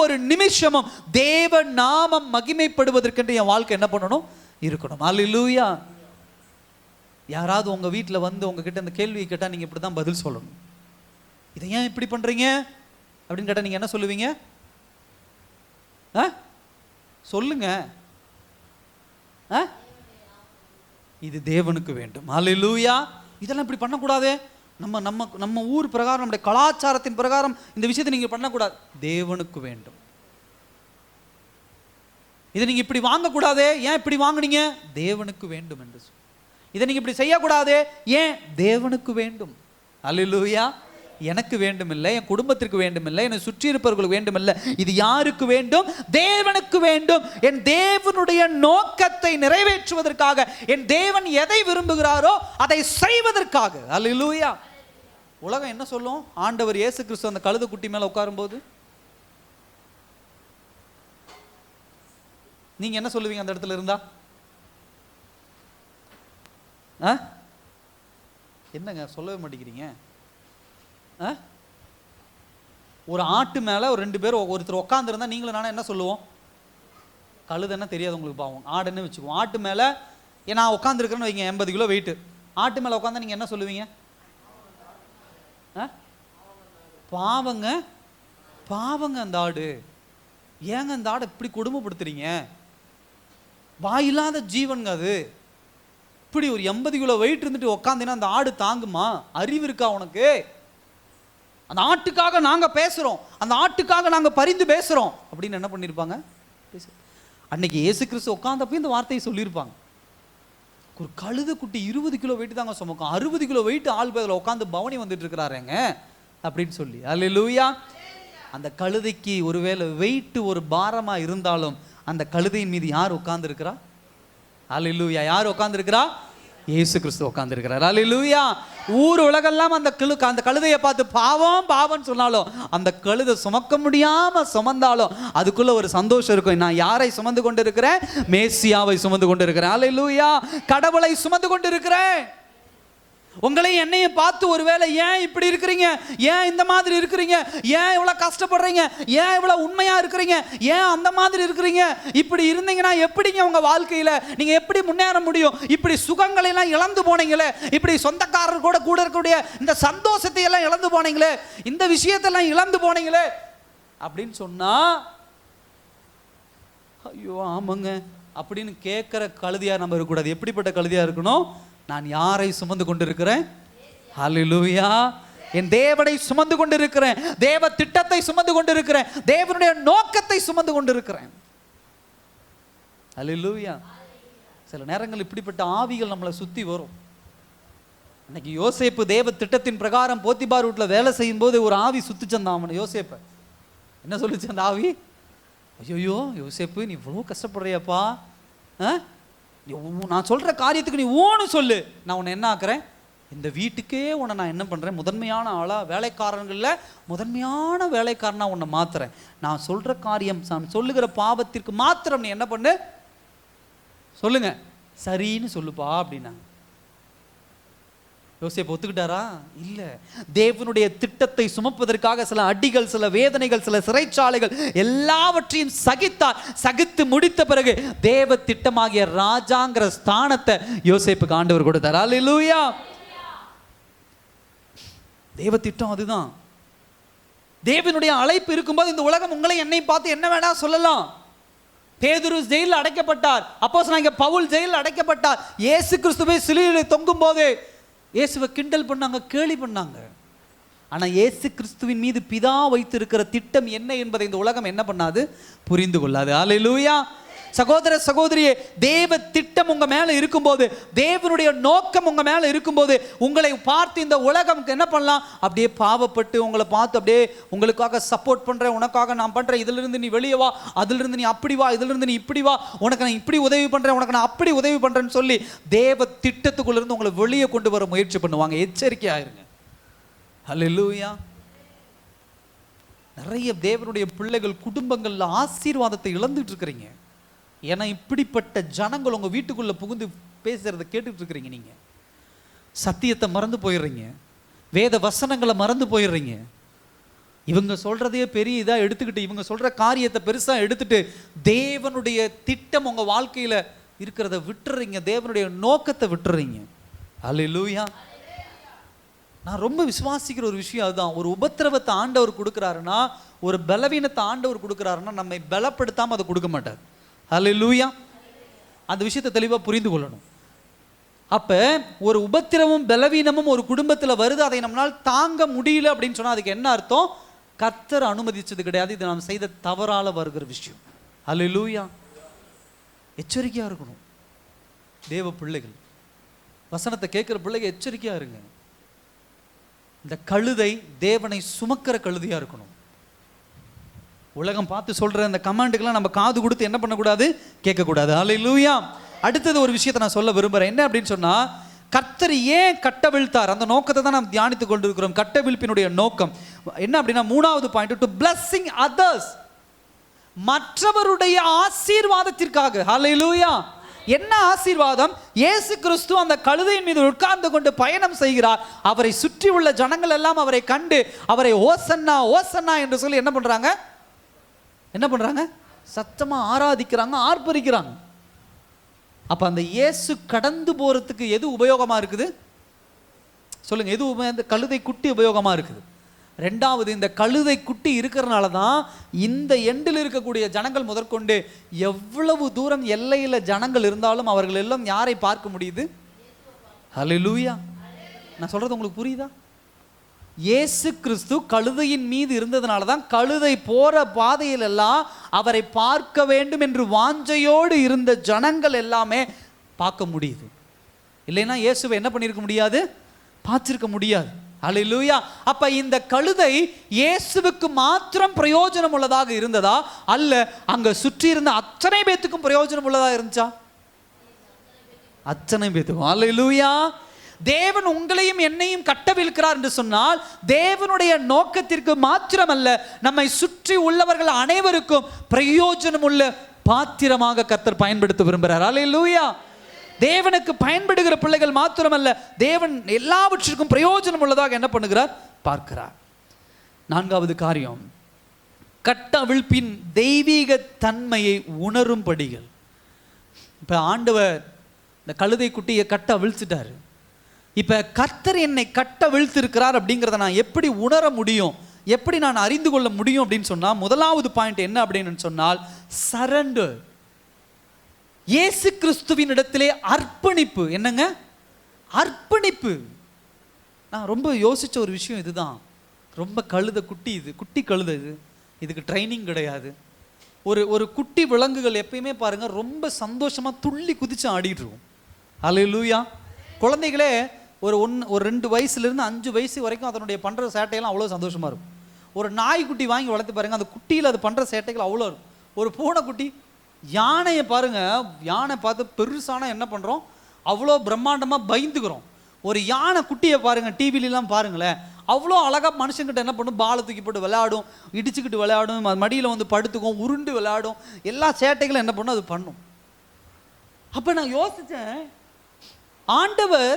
Speaker 1: ஒரு நிமிஷமும் தேவ நாமம் மகிமைப்படுவதற்கென்று என் வாழ்க்கை என்ன பண்ணணும்? இருக்கணும். ஹல்லேலூயா. யாராவது உங்க வீட்டில் வந்து உங்ககிட்ட இந்த கேள்வியை கேட்டால் நீங்க இப்படிதான் பதில் சொல்லணும். இதை ஏன் இப்படி பண்றீங்க அப்படின்னு கேட்டால் நீங்க என்ன சொல்லுவீங்க? சொல்லுங்க. இது தேவனுக்கு வேண்டும். ஹல்லேலூயா. இதெல்லாம் இப்படி பண்ணக்கூடாதே. நம்ம ஊர் பிரகாரம், நம்முடைய கலாச்சாரத்தின் பிரகாரம் இந்த விஷயத்தை நீங்க பண்ணக்கூடாது. தேவனுக்கு வேண்டும். இதை நீங்க இப்படி வாங்கக்கூடாதே. ஏன் இப்படி வாங்குனீங்க? தேவனுக்கு வேண்டும் என்று. இதை நீங்க இப்படி செய்யக்கூடாதே. ஏன்? தேவனுக்கு வேண்டும். ஹல்லேலூயா. எனக்கு வேண்டும் இல்லை, என் குடும்பத்திற்கு வேண்டும் இல்லை, என்னை சுற்றி இருப்பவர்களுக்கு வேண்டும் இல்லை. இது யாருக்கு வேண்டும்? தேவனுக்கு வேண்டும். என் தேவனுடைய நோக்கத்தை நிறைவேற்றுவதற்காக, என் தேவன் எதை விரும்புகிறாரோ அதை செய்வதற்காக. ஹல்லேலூயா. உலகம் என்ன சொல்லும்? ஆண்டவர் இயேசு கிறிஸ்து அந்த கழுதை குட்டி மேல உட்காரும் போது நீங்க என்ன சொல்லுவீங்க? அந்த இடத்துல இருந்தா என்னங்க சொல்லவே மாட்டேங்கிறீங்க? ஒரு ஆட்டு மேல ஒரு 2 பேர் ஒருத்தர் உட்கார்ந்து இருந்தா நீங்களும் நானும் என்ன சொல்லுவோம்? கழுதுன்னா தெரியாது உங்களுக்கு, பாவம். ஆடுன்னு வச்சுக்குவோம். ஆட்டு மேல நான் உட்கார்ந்து இருக்கிறேன்னு வைங்க, 80 கிலோ வெயிட். ஆட்டு மேல உட்காந்தா நீங்க என்ன சொல்லுவீங்க? பாவங்க, பாவங்க அந்த ஆடு. ஏங்க அந்த ஆடை இப்படி கொடுமைப்படுத்துறீங்க? வாயில்லாத ஜீவனுங்க அது. இப்படி ஒரு 80 கிலோ வெயிட் இருந்துட்டு உட்காந்தீங்கன்னா அந்த ஆடு தாங்குமா? அறிவு இருக்கா உனக்கு? அந்த ஆட்டுக்காக நாங்க பேசுறோம், அந்த ஆட்டுக்காக நாங்க பரிந்து பேசுறோம் அப்படின்னு என்ன பண்ணிருப்பாங்க? அன்னைக்கு இயேசு கிறிஸ்து உட்கார்ந்தப்ப இந்த வார்த்தையை சொல்லியிருப்பாங்க. ஒரு கழுது குட்டி 20 கிலோ வெயிட் தாங்க சுமக்கும், 60 கிலோ வெயிட் ஆள் பேர்ல உட்காந்து பவனி வந்துட்டு இருக்கிறாருங்க அப்படின்னு சொல்லி. அல்லேலூயா. அந்த கழுதைக்கு ஒருவேளை வெயிட் ஒரு பாரமா இருந்தாலும் அந்த கழுதையின் மீது யார் உட்கார்ந்து இருக்கிறா? அல்லேலூயா. யார் உட்கார்ந்து இருக்கிறா? இயேசு கிறிஸ்து உட்கார்ந்து இருக்கிறார். அல்லேலூயா. ஊர் உலகெல்லாம் அந்த கழுதையை பார்த்து பாவம் பாவம் சொன்னாலும், அந்த கழுதை சுமக்க முடியாம சுமந்தாலும் அதுக்குள்ள ஒரு சந்தோஷம் இருக்கும். நான் யாரை சுமந்து கொண்டு இருக்கிறேன்? மேசியாவை சுமந்து கொண்டு இருக்கிறேன். அல்லேலூயா. கடவுளை சுமந்து கொண்டு இருக்கிறேன். உங்களையும் என்னையும் பார்த்து ஒருவேளை ஏன் இப்படி இருக்கிறீங்க, ஏன் இந்த மாதிரி இருக்கிறீங்க, ஏன் இவ்வளவு கஷ்டப்படுறீங்க, ஏன் இவ்வளவு உண்மையா இருக்கிறீங்க, ஏன் அந்த மாதிரி இருக்கிறீங்க, இப்படி இருந்தீங்கன்னா எப்படிங்க உங்க வாழ்க்கையில நீங்க எப்படி முன்னேற முடியும்? இப்படி சுகங்களை எல்லாம் இழந்து போனீங்களே, இப்படி சொந்தக்காரர் கூட இருக்கக்கூடிய இந்த சந்தோஷத்தை எல்லாம் இழந்து போனீங்களே, இந்த விஷயத்தெல்லாம் இழந்து போனீங்களே அப்படின்னு சொன்னா, ஐயோ ஆமாங்க அப்படின்னு கேட்கிற கழுதியா நம்ம இருக்கக்கூடாது. எப்படிப்பட்ட கழுதியா இருக்கணும்? நான் யாரை சுமந்து கொண்டிருக்கிறேன்? ஹல்லேலூயா. என் தேவனை சுமந்து கொண்டிருக்கிறேன், தேவ திட்டத்தை சுமந்து கொண்டிருக்கிறேன், தேவனுடைய நோக்கத்தை சுமந்து கொண்டிருக்கிறேன். ஹல்லேலூயா. சில நேரங்கள் இப்படிப்பட்ட ஆவிகள் நம்மளை சுத்தி வரும். இன்னைக்கு யோசேப்பு தேவ திட்டத்தின் பிரகாரம் போத்திபார் வீட்டில் வேலை செய்யும் போது ஒரு ஆவி சுத்துச்சந்தான் அவனை. யோசேப்ப என்ன சொல்லுச்சு அந்த ஆவி? ஐயோ யோசேப்பு, நீ இவ்வளோ கஷ்டப்படுறியப்பா, நான் சொல்ற காரியத்துக்கு நீ ஓன்னு சொல்லு, நான் உன்னை என்ன ஆக்குறேன், இந்த வீட்டுக்கே உன்னை நான் என்ன பண்றேன், முதன்மையான ஆளா, வேலைக்காரங்களில் முதன்மையான வேலைக்காரனா உன்னை மாத்துறேன். நான் சொல்ற காரியம், நான் சொல்லுகிற பாவத்திற்கு மாத்திரம் நீ என்ன பண்ணு, சொல்லுங்க, சரின்னு சொல்லுப்பா அப்படின்னா. யோசேப்பு ஒத்துக்கிட்டாரா? இல்ல. தேவனுடைய திட்டத்தை சுமப்பதற்காக சில அடிகள், சில வேதனைகள், சில சிறைச்சாலைகள் எல்லாவற்றையும் சகித்தார். சகித்து முடித்த பிறகு தேவ திட்டமாகிய ராஜாங்கிற ஸ்தானத்தை யோசேப்புக்கு ஆண்டவர் கொடுத்தார். அல்லேலூயா. தேவ திட்டம் அதுதான். தேவனுடைய அழைப்பு இருக்கும்போது இந்த உலகம் உங்களை என்னை பார்த்து என்ன வேணா சொல்லலாம். பேதுரு ஜெயிலில் அடைக்கப்பட்டார், அப்போஸ்தலனாகிய பவுல் ஜெயிலில் அடைக்கப்பட்டார். இயேசு கிறிஸ்துவை சிலுவையில் தொங்கும் போது இயேசுவை கிண்டல் பண்ணாங்க, கேலி பண்ணாங்க. ஆனால் இயேசு கிறிஸ்துவின் மீது பிதா வைத்திருக்கிற திட்டம் என்ன என்பதை இந்த உலகம் என்ன பண்ணாது, புரிந்து கொள்ளாது. அல்லேலூயா. சகோதர சகோதரியே, தேவ திட்டம் உங்க மேல இருக்கும்போது, தேவனுடைய நோக்கம் உங்க மேல இருக்கும்போது, உங்களை பார்த்து இந்த உலகம் என்ன பண்ணலாம், அப்படியே பாவப்பட்டு உங்களை பார்த்து அப்படியே உங்களுக்காக சப்போர்ட் பண்றேன், உனக்காக நான் பண்றேன், இதுல இருந்து நீ வெளியே வா, அதுல இருந்து நீ அப்படி வா, இதுல இருந்து நீ இப்படி வா, உனக்கு நான் இப்படி உதவி பண்றேன், உனக்கு நான் அப்படி உதவி பண்றேன்னு சொல்லி தேவ திட்டத்துக்குள்ள இருந்து உங்களை வெளியே கொண்டு வர முயற்சி பண்ணுவாங்க. எச்சரிக்கையா இருங்க. அல்லேலூயா. நிறைய தேவனுடைய பிள்ளைகள் குடும்பங்கள்ல ஆசீர்வாதத்தை இழந்துட்டு இருக்கிறீங்க. ஏன்னா இப்படிப்பட்ட ஜனங்கள் உங்க வீட்டுக்குள்ள புகுந்து பேசுறதை கேட்டுட்டு இருக்கிறீங்க. நீங்க சத்தியத்தை மறந்து போயிடுறீங்க, வேத வசனங்களை மறந்து போயிடுறீங்க. இவங்க சொல்றதையே பெரிய இதா எடுத்துக்கிட்டு, இவங்க சொல்ற காரியத்தை பெருசா எடுத்துட்டு தேவனுடைய திட்டம் உங்க வாழ்க்கையில இருக்கிறத விட்டுறீங்க, தேவனுடைய நோக்கத்தை விட்டுறீங்க. அல்லேலூயா. நான் ரொம்ப விசுவாசிக்கிற ஒரு விஷயம் அதுதான். ஒரு உபத்திரவத்தை ஆண்டவர் கொடுக்குறாருன்னா, ஒரு பலவீனத்தை ஆண்டவர் கொடுக்குறாருன்னா, நம்மை பலப்படுத்தாம அதை கொடுக்க மாட்டார். அல்லேலூயா. அந்த விஷயத்தை தெளிவாக புரிந்து கொள்ளணும். அப்ப ஒரு உபத்திரமும் பலவீனமும் ஒரு குடும்பத்தில் வருது, அதை நம்மளால் தாங்க முடியல அப்படின்னு சொன்னா அதுக்கு என்ன அர்த்தம்? கர்த்தர் அனுமதிச்சது கிடையாது, இது நாம் செய்த தவறால வருகிற விஷயம். அல்லேலூயா. எச்சரிக்கையா இருக்கணும். தேவ பிள்ளைகள், வசனத்தை கேட்கிற பிள்ளைங்க எச்சரிக்கையா இருங்க. இந்த கழுதை தேவனை சுமக்கிற கழுதையா இருக்கணும். உலகம் பார்த்து சொல்ற அந்த கமாண்டுக்கெல்லாம் நம்ம காது கொடுத்து என்ன பண்ணக்கூடாது, கேட்கக்கூடாது. அல்லேலூயா. அடுத்தது ஒரு விஷயத்தை நான் சொல்ல விரும்புறேன். என்ன அப்படின்னு சொன்னா, கர்த்தர் ஏன் கட்டவிழ்த்தார், அந்த நோக்கத்தை தான் நாம் தியானித்து கொண்டிருக்கிறோம். கட்டவிழ்ப்பினுடைய நோக்கம் என்ன அப்படின்னா, மூணாவது பாயிண்ட், டு பிளஸிங் அதர்ஸ், மற்றவருடைய ஆசீர்வாதத்திற்காக. அல்லேலூயா. என்ன ஆசீர்வாதம்? இயேசு கிறிஸ்து அந்த கழுதையின் மீது உட்கார்ந்து கொண்டு பயணம் செய்கிறார். அவரை சுற்றி உள்ள ஜனங்கள் எல்லாம் அவரை கண்டு அவரை ஓசன்னா ஓசன்னா என்று சொல்லி என்ன பண்றாங்க, சத்தமா ஆராதிக்கிறாங்க, ஆர்ப்பரிக்கிறாங்க. அப்ப அந்த இயேசு கடந்து போறதுக்கு எது உபயோகமா இருக்குது சொல்லுங்க? எது இந்த கழுதை குட்டி உபயோகமா இருக்குது? ரெண்டாவது, இந்த கழுதை குட்டி இருக்கிறனால தான் இந்த எண்டில் இருக்கக்கூடிய ஜனங்கள் முதற்கொண்டு எவ்வளவு தூரம் எல்லையில ஜனங்கள் இருந்தாலும் அவர்கள் எல்லாம் யாரை பார்க்க முடியுது? அல்லேலூயா. நான் சொல்றது உங்களுக்கு புரியுதா? இயேசு கிறிஸ்து கழுதையின் மீது இருந்ததுனால தான் கழுதை போற பாதையில் எல்லாம் அவரை பார்க்க வேண்டும் என்று வாஞ்சையோடு இருந்த ஜனங்கள் எல்லாமே பார்க்க முடியுது. இல்லைன்னா இயேசுவை என்ன பண்ணிருக்க முடியாது, பார்த்திருக்க முடியாது. அல்லேலூயா. அப்ப இந்த கழுதை இயேசுவுக்கு மாத்திரம் பிரயோஜனம் உள்ளதாக இருந்ததா, அல்ல அங்க சுற்றி இருந்த அத்தனை பேத்துக்கும் பிரயோஜனம் உள்ளதா இருந்துச்சா? அத்தனை பேத்துக்கும். அல்லேலூயா. தேவன் உங்களையும் என்னையும் கட்டவிழ்க்கிறார் என்று சொன்னால் தேவனுடைய நோக்கத்திற்கு மாத்திரமல்ல, நம்மை சுற்றி உள்ளவர்கள் அனைவருக்கும் பிரயோஜனம் உள்ள பாத்திரமாக கர்த்தர் பயன்படுத்த விரும்புகிறார். அல்லேலூயா. தேவனுக்கு பயன்படுகிற பிள்ளைகள் மாத்திரமல்ல, தேவன் எல்லாவற்றிற்கும் பிரயோஜனம் உள்ளதாக என்ன பண்ணுகிறார், பார்க்கிறார். நான்காவது காரியம், கட்டவிழ்ப்பின் தெய்வீக தன்மையை உணரும் படிகள். இப்ப ஆண்டவர் இந்த கழுதை குட்டியை கட்ட அவிழ்ச்சிட்டாரு. இப்ப கர்த்தர் என்னை கட்ட விழ்த்திருக்கிறார் அப்படிங்கிறத நான் எப்படி உணர முடியும், எப்படி நான் அறிந்து கொள்ள முடியும் அப்படின்னு சொன்னா, முதலாவது பாயிண்ட் என்ன அப்படின்னு சொன்னால் சரண்டர். இயேசு கிறிஸ்துவின் இடத்திலே அர்ப்பணிப்பு. என்னங்க அர்ப்பணிப்பு? நான் ரொம்ப யோசிச்ச ஒரு விஷயம் இதுதான். ரொம்ப கழுதை குட்டி, இது குட்டி கழுதை, இதுக்கு ட்ரைனிங் கிடையாது. ஒரு குட்டி விலங்குகள் எப்பயுமே பாருங்க ரொம்ப சந்தோஷமா துள்ளி குதிச்சு ஆடிட்டு இருக்கும். அல்லேலூயா. குழந்தைகளே ஒரு 2 வயசுலேருந்து 5 வயசு வரைக்கும் அதனுடைய பண்ணுற சேட்டையெல்லாம் அவ்வளோ சந்தோஷமாக இருக்கும். ஒரு நாய்க்குட்டி வாங்கி வளர்த்து பாருங்கள், அந்த குட்டியில் அது பண்ணுற சேட்டைகள் அவ்வளோ இருக்கும். ஒரு பூனைக்குட்டி, யானையை பாருங்கள், யானை பார்த்து பெருசான என்ன பண்ணுறோம், அவ்வளோ பிரம்மாண்டமாக பயந்துக்கிறோம். ஒரு யானை குட்டியை பாருங்கள், டிவிலெலாம் பாருங்களேன், அவ்வளோ அழகாக மனுஷங்கிட்ட என்ன பண்ணும், பாலை தூக்கி போட்டு விளையாடும், இடிச்சுக்கிட்டு விளையாடும், மடியில் வந்து படுத்துக்கும், உருண்டு விளையாடும், எல்லா சேட்டைகளும் என்ன பண்ணும் அது பண்ணும். அப்போ நான் யோசித்தேன், ஆண்டவர்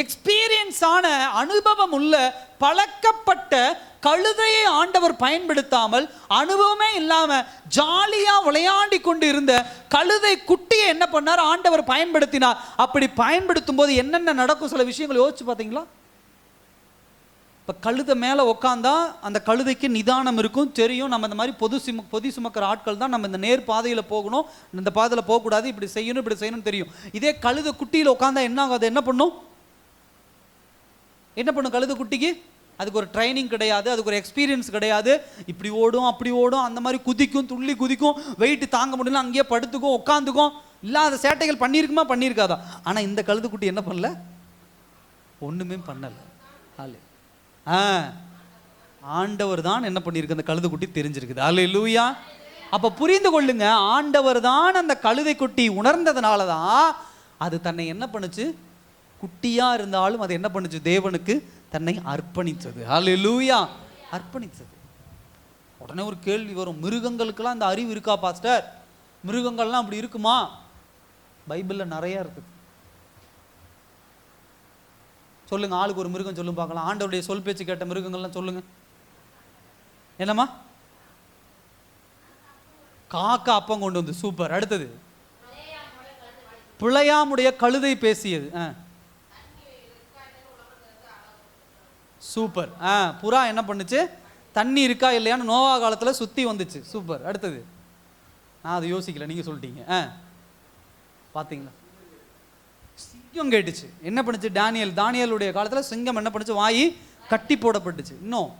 Speaker 1: எக்ஸ்பீரியன்ஸ் ஆன அனுபவம் உள்ள பழக்கப்பட்ட கழுதையை ஆண்டவர் பயன்படுத்தாமல், அனுபவமே இல்லாம ஜாலியா விளையாடி கொண்டு இருந்த கழுதை குட்டியை என்ன பண்ணார், ஆண்டவர் பயன்படுத்தினார். அப்படி பயன்படுத்தும் போது என்னென்ன நடக்கும் சில விஷயங்களை யோசிச்சு பார்த்தீங்களா? இப்போ கழுதை மேலே உட்காந்தா அந்த கழுதைக்கு நிதானம் இருக்கும், தெரியும் நம்ம இந்த மாதிரி பொதி சுமக்கிற ஆட்கள் தான், நம்ம இந்த நேர் பாதையில் போகணும், இந்த பாதையில் போகக்கூடாது, இப்படி செய்யணும் தெரியும். இதே கழுதை குட்டியில் உட்காந்தா என்ன ஆகாது, என்ன பண்ணும் கழுதை குட்டிக்கு? அதுக்கு ஒரு ட்ரைனிங் கிடையாது, அதுக்கு ஒரு எக்ஸ்பீரியன்ஸ் கிடையாது. இப்படி ஓடும் அப்படி ஓடும், அந்த மாதிரி குதிக்கும், துள்ளி குதிக்கும், வெயிட் தாங்க முடியல அங்கேயே படுத்துக்கும் உட்காந்துக்கும், இல்லாத சேட்டைகள் பண்ணியிருக்காதா? ஆனால் இந்த கழுதை குட்டி என்ன பண்ணல, ஒன்றுமே பண்ணலை. ஆண்டவர் தான் என்ன பண்ணியிருக்கு, அந்த கழுதை குட்டி தெரிஞ்சிருக்குது. அல்லேலூயா. அப்போ புரிந்து கொள்ளுங்க, ஆண்டவர் தான் அந்த கழுதை குட்டி உணர்ந்ததுனால தான் அது தன்னை என்ன பண்ணுச்சு, குட்டியா இருந்தாலும் அது என்ன பண்ணுச்சு, தேவனுக்கு தன்னை அர்ப்பணித்தது. அல்லேலூயா, அர்ப்பணித்தது. உடனே ஒரு கேள்வி வரும், மிருகங்களுக்கெல்லாம் இந்த அறிவு இருக்கா பாஸ்டர்? மிருகங்கள்லாம் அப்படி இருக்குமா? பைபிளில் நிறைய இருக்குது. சொல்லுங்க, ஆளுக்கு ஒரு மிருகம் சொல்லுங்க பார்க்கலாம். ஆண்டவருடைய சொல் பேச்சு கேட்ட மிருகங்கள்லாம் சொல்லுங்க. என்னம்மா? காக்கா அப்பம் கொண்டு வந்து, சூப்பர். அடுத்தது, பிழையாமுடைய கழுதை பேசியது, சூப்பர். புறா என்ன பண்ணுச்சு, தண்ணி இருக்கா இல்லையான்னு நோவா காலத்தில் சுற்றி வந்துச்சு, சூப்பர். அடுத்தது, நான் அதை யோசிக்கல, நீங்கள் சொல்லிட்டீங்க. பார்த்தீங்களா? சிங்கம் கேட்டுச்சு, என்ன பண்ணுச்சு, தானியலுடைய காலத்தில் சிங்கம் என்ன பண்ணுச்சு, வாயி கட்டி போடப்பட்டுச்சு. இன்னும்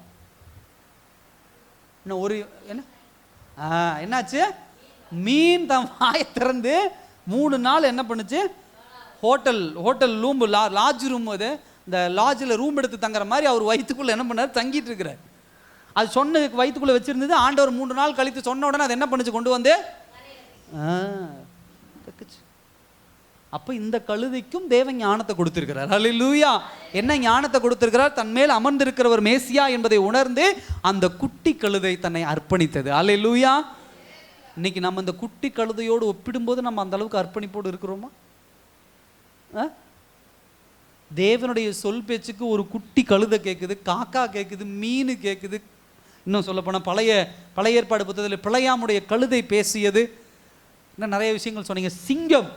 Speaker 1: ஒரு என்னாச்சு, மீன் தன் வாயை திறந்து 3 நாள் என்ன பண்ணுச்சு, ஹோட்டல் ரூம், லாட்ஜ் ரூம், இது இந்த லாட்ஜில் ரூம் எடுத்து தங்குற மாதிரி அவர் வயிற்றுக்குள்ளே என்ன பண்ணார், தங்கிட்டு இருக்கிறார். அது சொன்ன வயிற்றுக்குள்ளே வச்சிருந்தது. ஆண்டவர் 3 நாள் கழித்து சொன்ன உடனே அது என்ன பண்ணுச்சு, கொண்டு வந்து அப்போ இந்த கழுதைக்கும் தேவ ஞானத்தை கொடுத்திருக்கிறார். அல்லேலூயா. என்ன ஞானத்தை கொடுத்திருக்கிறார், தன் மேல் அமர்ந்திருக்கிறவர் மேசியா என்பதை உணர்ந்து அந்த குட்டி கழுதை தன்னை அர்ப்பணித்தது. அல்லேலூயா. இன்னைக்கு நம்ம இந்த குட்டி கழுதையோடு ஒப்பிடும்போது நம்ம அந்த அளவுக்கு அர்ப்பணிப்போடு இருக்கிறோமா? தேவனுடைய சொல் பேச்சுக்கு ஒரு குட்டி கழுதை கேட்குது, காக்கா கேட்குது, மீன் கேட்குது. இன்னும் சொல்லப்போனால் பழைய ஏற்பாடு புத்தகத்தில் பிழையாமுடைய கழுதை பேசியது. இன்னும் நிறைய விஷயங்கள் சொன்னீங்க. சிங்கம்,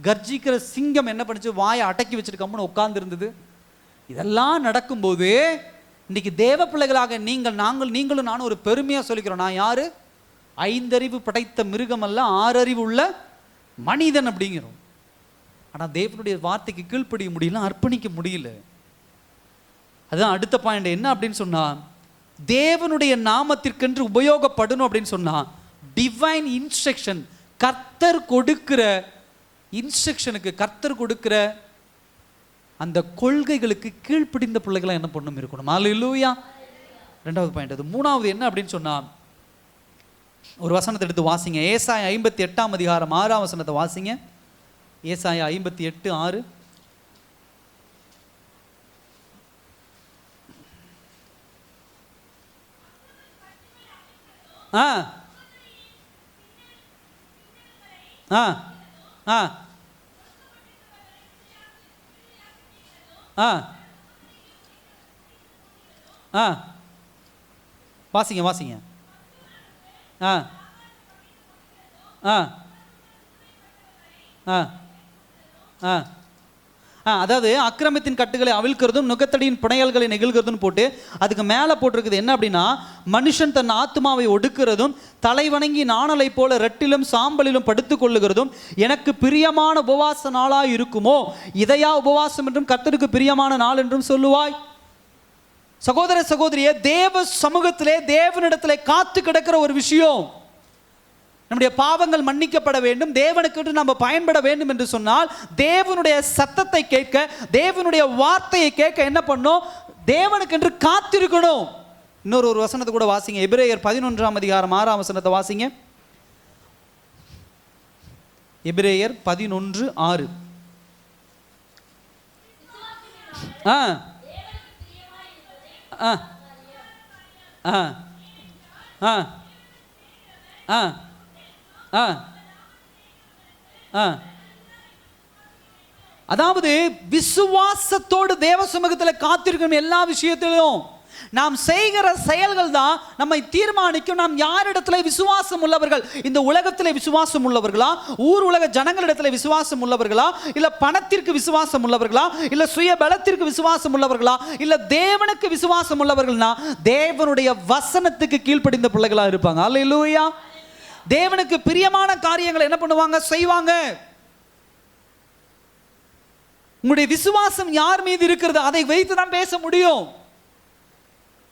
Speaker 1: கர்ஜிக்கிற சிங்கம் என்ன பண்ணுச்சு, வாயை அடக்கி வச்சுட்டு கம்முன்னு உட்கார்ந்து இருந்தது. இதெல்லாம் நடக்கும்போது இன்னைக்கு தேவ பிள்ளைகளாக நீங்களும் நானும் ஒரு பெருமையாக சொல்லிக்கிறோம், நான் யாரு, 5 அறிவு படைத்த மிருகம் அல்ல, 6 அறிவு உள்ள மனிதன் அப்படிங்கிறோம். ஆனால் தேவனுடைய வார்த்தைக்கு கீழ்ப்படிய முடியல, அர்ப்பணிக்க முடியல. அதுதான் அடுத்த பாயிண்ட். என்ன அப்படின்னு சொன்னா, தேவனுடைய நாமத்திற்கென்று உபயோகப்படணும் அப்படின்னு சொன்னா டிவைன் இன்ஸ்ட்ரக்ஷன், கர்த்தர் கொடுக்கிற இன்ஸ்ட்ரக்ஷனுக்கு, கர்த்தர் கொடுக்கிற அந்த கொள்கைகளுக்கு கீழ்ப்படிந்த பிள்ளைகளாக என்ன பண்ணணும், இருக்கணும். அல்லேலூயா. 2வது பாயிண்ட். அது 3வது என்ன அப்படின்னு சொன்னா, ஒரு வசனத்தை எடுத்து வாசிங்க. ஏசாயா 58ஆம் அதிகாரம் 6ஆம் வசனத்தை வாசிங்க. ஏசாயா 58:6. வாசிங்க. அதாவது அக்கிரமத்தின் கட்டுகளை அவிழ்க்கிறதும் நுகத்தடியின் பிணையல்களை நெகிழ்கிறதும் போட்டு அதுக்கு மேலே போட்டிருக்குது என்ன அப்படின்னா, மனுஷன் தன் ஆத்மாவை ஒடுக்கிறதும் தலை வணங்கி நாணலை போல ரெட்டிலும் சாம்பலிலும் படுத்துக் கொள்ளுகிறதும் எனக்கு பிரியமான உபவாச நாளாய் இருக்குமோ, இதையா உபவாசம் என்றும் கர்த்தருக்கு பிரியமான நாள் என்றும் சொல்லுவாய். சகோதர சகோதரியே, தேவ சமூகத்திலே தேவனிடத்திலே காத்து கிடக்கிற ஒரு விஷயம், நம்முடைய பாவங்கள் மன்னிக்கப்பட வேண்டும், தேவனுக்கு நம்ம பயன்பட வேண்டும் என்று சொன்னால் தேவனுடைய சத்தத்தை கேட்க, தேவனுடைய வார்த்தையை கேட்க என்ன பண்ணும்? தேவனுக்கு என்று காத்திருக்கணும். இன்னொரு வசனத்தை கூட வாசிங்க. எபிரேயர் 11:6 வாசிங்க. எபிரேயர் 11:6. அதாவது விசுவாசத்தோடு தேவ சமூகத்தில் காத்திருக்கணும். எல்லா விஷயத்திலும் நாம் செய்கிற செயல்கள் தான் நம்மை தீர்மானிக்கும். நாம் யாரிடத்துல விசுவாசம் உள்ளவர்கள், இந்த உலகத்தில் விசுவாசம் உள்ளவர்களா, ஊர் உலக ஜனங்களிடத்தில் விசுவாசம் உள்ளவர்களா, இல்ல பணத்திற்கு விசுவாசம் உள்ளவர்களா, இல்ல சுய பலத்திற்கு விசுவாசம் உள்ளவர்களா, இல்ல தேவனுக்கு விசுவாசம் உள்ளவர்கள்னா தேவனுடைய வசனத்துக்கு கீழ்ப்படிந்த பிள்ளைகளா இருப்பாங்க. அல்லேலூயா. தேவனுக்கு பிரியமான காரியங்களை என்ன பண்ணுவாங்க? செய்வாங்க. உங்களுடைய விசுவாசம் யார் மீது இருக்கிறது அதை வைத்து தான் பேச முடியும்.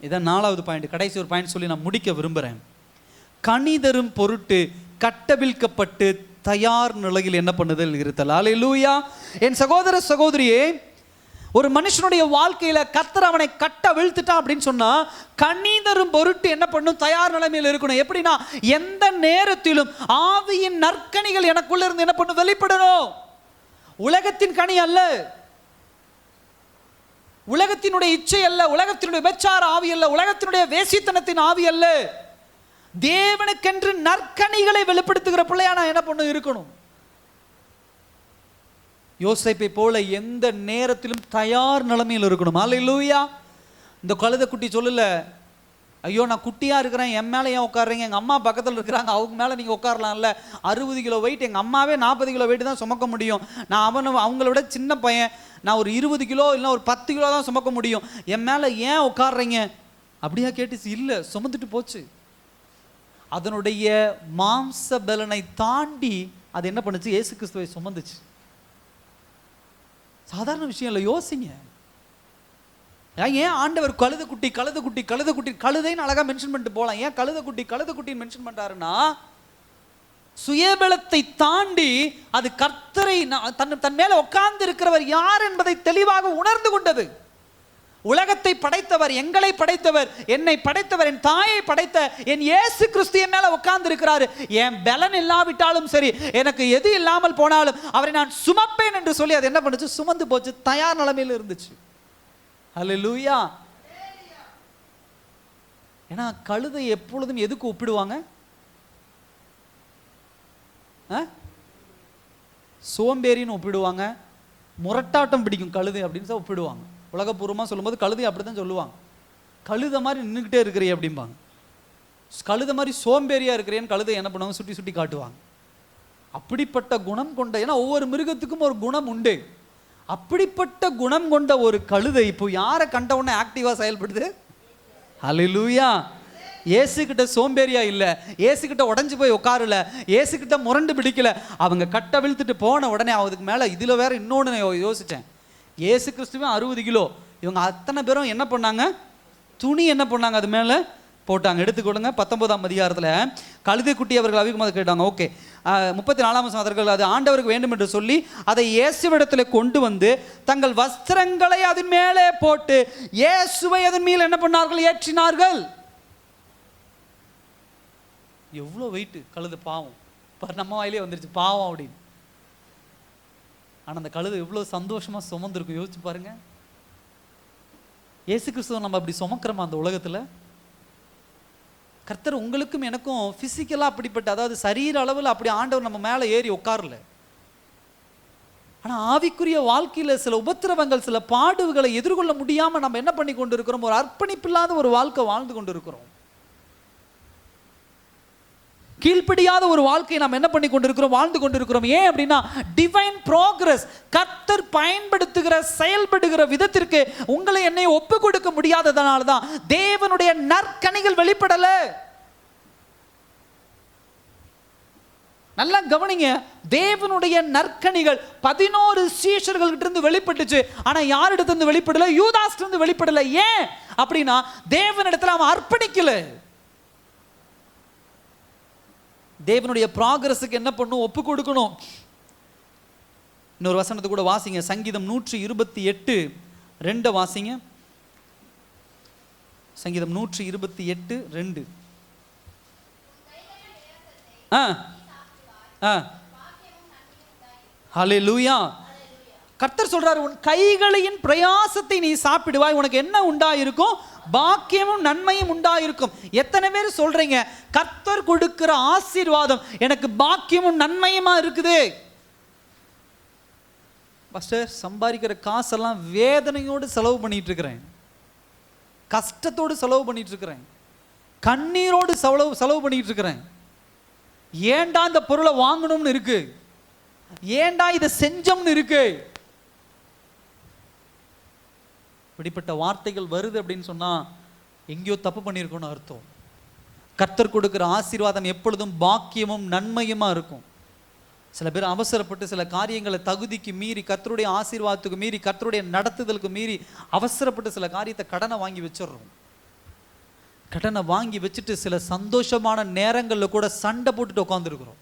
Speaker 1: இதான் 4வது பாயிண்ட், கடைசி ஒரு பாயிண்ட் சொல்லி நான் முடிக்க விரும்புகிறேன். கனிதரும் பொருட்டு கட்டவிழ்க்கப்பட்டு தயார் நிலையில் என்ன பண்ணுதல் இருத்தல். அல்லேலூயா. என் சகோதர சகோதரியே, ஒரு மனுஷனுடைய வாழ்க்கையில கர்த்தர் அவனை கட்ட வீழ்த்துட்டா அப்படின்னு சொன்னா கனிதரும் பொருட்டு என்ன பண்ணும்? தயார் நிலைமையில் இருக்கணும். எப்படின்னா எந்த நேரத்திலும் ஆவியின் நற்கனிகள் எனக்குள்ள இருந்து என்ன பண்ணும்? வெளிப்படணும். உலகத்தின் கனி அல்ல, உலகத்தினுடைய இச்சை அல்ல, உலகத்தினுடைய விபச்சார ஆவி அல்ல, உலகத்தினுடைய வேசித்தனத்தின் ஆவி அல்ல. தேவனுக்கென்று நற்கனிகளை வெளிப்படுத்துகிற பிள்ளையா நான் என்ன பண்ண இருக்கணும்? யோசேப்பை போல எந்த நேரத்திலும் தயார் நிலைமையில் இருக்கணும். அல்லேலூயா. இந்த கழுதை குட்டி சொல்லல, ஐயோ நான் குட்டியா இருக்கிறேன், என் மேலே ஏன் உட்காடுறீங்க, எங்கள் அம்மா பக்கத்தில் இருக்கிறாங்க, அவங்க மேலே நீங்கள் உட்காரலாம்ல. 60 கிலோ வெயிட், எங்கள் அம்மாவே 40 கிலோ வெயிட் தான் சுமக்க முடியும். நான் அவங்கள விட சின்ன பையன், நான் ஒரு 20 கிலோ இல்லை ஒரு 10 கிலோ தான் சுமக்க முடியும், என் மேலே ஏன் உட்காடுறீங்க அப்படியா கேட்டுச்சு. இல்லை, சுமந்துட்டு போச்சு. அதனுடைய மாம்ச பலனை தாண்டி அது என்ன பண்ணுச்சு? இயேசு கிறிஸ்துவை சுமந்துச்சு. சாதாரண விஷயம் இல்லை, யோசிங்க. ஏன் ஆண்டவர் கழுத குட்டி கழுத குட்டி கழுத குட்டி கழுதைன்னு அழகா மென்ஷன் பண்ணிட்டு போலாம். ஏன் கழுத குட்டி கழுத குட்டின்னு மென்ஷன் பண்றாருன்னா சுயபலத்தை தாண்டி அது கர்த்தரை தன் மேல உட்கார்ந்து இருக்கிறவர் யார் என்பதை தெளிவாக உணர்ந்து கொண்டது. உலகத்தை படைத்தவர், எங்களை படைத்தவர், என்னை படைத்தவர், என் தாயை படைத்த என் இயேசு கிறிஸ்து என் மேல உட்கார்ந்து இருக்கிறாரு. என் பலன் இல்லாவிட்டாலும் சரி, எனக்கு எது இல்லாமல் போனாலும் அவரை நான் சுமப்பேன் என்று சொல்லி அது என்ன பண்ணுச்சு? சுமந்து போச்சு. தயார் நிலைமையில் இருந்துச்சு. அல்லேலூயா. ஏன்னா கழுதை எப்பொழுதும் எதுக்கு ஒப்பிடுவாங்க? சோம்பேறின்னு ஒப்பிடுவாங்க, முரட்டாட்டம் பிடிக்கும் கழுதை அப்படின்னு தான் ஒப்பிடுவாங்க. உலகப்பூர்வமாக சொல்லும்போது கழுதை அப்படித்தான் சொல்லுவாங்க. கழுதை மாதிரி நின்றுக்கிட்டே இருக்கிறே அப்படிம்பாங்க. கழுதை மாதிரி சோம்பேறியா இருக்கிறேன்னு கழுதை என்ன பண்ணுவாங்க? சுட்டி சுட்டி காட்டுவாங்க. அப்படிப்பட்ட குணம் கொண்ட, ஏன்னா ஒவ்வொரு மிருகத்துக்கும் ஒரு குணம் உண்டு. அப்படிப்பட்ட குணம் கொண்ட ஒரு கழுதை இப்போ யாரை கண்ட உடனே ஆக்டிவா செயல்படுது? அல்லேலூயா. ஏசுகிட்ட சோம்பேறியா இல்ல, ஏசுகிட்ட உடஞ்சு போய் உட்காரல, ஏசுகிட்ட முரண்டு பிடிக்கல. அவங்க கட்ட விழுத்துட்டு போன உடனே அதுக்கு மேல இதுல வேற இன்னொன்னு யோசிச்சேன். ஏசு கிறிஸ்துவே 60 கிலோ, இவங்க அத்தனை பேரும் என்ன பண்ணாங்க? துணி என்ன பண்ணாங்க? அது மேல போட்டாங்க. எடுத்துக்கொள்ளுங்க 19ஆம் அதிகாரத்துல கழுதை குட்டி அவர்கள் அவிக்குமாறு கேட்டாங்க. ஓகே, 34ஆம் வசனம், அவர்கள் அது ஆண்டவருக்கு வேண்டும் என்று சொல்லி அதை இயேசுவிடத்தில் கொண்டு வந்து தங்கள் வஸ்திரங்களை அதன் மேலே போட்டு இயேசுவை அதன் மேல் என்ன பண்ணார்கள்? ஏற்றினார்கள். எவ்வளோ வெயிட் கழுது, பாவம். நம்ம வாயிலே வந்துருச்சு பாவம் அப்படின்னு. ஆனால் அந்த கழுது எவ்வளோ சந்தோஷமா சுமந்துருக்கும், யோசிச்சு பாருங்க. இயேசு கிறிஸ்துவ நம்ம அப்படி சுமக்கிறோமா அந்த உலகத்தில்? கர்த்தர் உங்களுக்கும் எனக்கும் பிசிக்கலாக அப்படிப்பட்ட, அதாவது சரீர அளவில் அப்படி ஆண்டவர் நம்ம மேலே ஏறி உட்காரல. ஆனால் ஆவிக்குரிய வாழ்க்கையில் சில உபத்திரவங்கள், சில பாடுகளை எதிர்கொள்ள முடியாமல் நம்ம என்ன பண்ணி கொண்டு இருக்கிறோம்? ஒரு அர்ப்பணிப்பில்லாத ஒரு வாழ்க்கை வாழ்ந்து கொண்டு இருக்கிறோம். கீழ்ப்படியாத ஒரு வாழ்க்கையை நாம் என்ன பண்ணி கொண்டிருக்கிறோம்? வாழ்ந்து கொண்டிருக்கிறோம். ஏன் அப்படின்னா டிவைன் ப்ரோக்ரஸ், கர்த்தர் பயன்படுத்துகிற செயல்படுகிற விதத்திற்கு உங்களை என்னை ஒப்பு கொடுக்க முடியாததனால தான் தேவனுடைய நற்கனிகள் வெளிப்படல. நல்லா கவனிங்க. தேவனுடைய நற்கனிகள் 11 சீஷர்கள் கிட்ட இருந்து வெளிப்பட்டுச்சு. ஆனா யாரிடத்துல இருந்து வெளிப்படல? யூதாஸ்ல இருந்து வெளிப்படல. ஏன் அப்படின்னா தேவனிடத்துல அவன் அர்ப்பணிக்கல. தேவனுடைய ப்ராக்ரஸுக்கு என்ன பண்ணும்? ஒப்பு கொடுக்கணும். இன்னொரு வசனத்தை கூட வாசிங்க. சங்கீதம் 128:2 வாசிங்க. சங்கீதம் 128:2. ஹல்லேலூயா. கர்த்தர் சொல்றாரு, உன் கைகளின் பிரயாசத்தை நீ சாப்பிடுவாய், உனக்கு என்ன உண்டாயிருக்கும்? பாக்கியமும் நன்மையும் உண்டாயிருக்கும். எத்தனை பேர் சொல்றீங்க கர்த்தர் கொடுக்கிற ஆசீர்வாதம் எனக்கு பாக்கியமும் நன்மையுமா இருக்குது? பாஸ்டர், சம்பாதிக்கிற காசெல்லாம் வேதனையோடு செலவு பண்ணிட்டு இருக்கிறேன், கஷ்டத்தோடு செலவு பண்ணிட்டு இருக்கிறேன், கண்ணீரோடு செலவு பண்ணிட்டு இருக்கிறேன். ஏண்டா இந்த பொருளை வாங்கணும்னு இருக்கு, ஏண்டா இதை செஞ்சோம்னு இருக்கு. இப்படிப்பட்ட வார்த்தைகள் வருது அப்படின்னு சொன்னா எங்கேயோ தப்பு பண்ணியிருக்கோன்னு அர்த்தம். கர்த்தர் கொடுக்கிற ஆசீர்வாதம் எப்பொழுதும் பாக்கியமும் நன்மையுமா இருக்கும். சில பேர் அவசரப்பட்டு சில காரியங்களை தகுதிக்கு மீறி, கர்த்தருடைய ஆசீர்வாதத்துக்கு மீறி, கர்த்தருடைய நடத்துதலுக்கு மீறி அவசரப்பட்டு சில காரியத்தை கடனை வாங்கி வச்சிடறோம். கடனை வாங்கி வச்சுட்டு சில சந்தோஷமான நேரங்களில் கூட சண்டை போட்டுட்டு உட்காந்துருக்கிறோம்.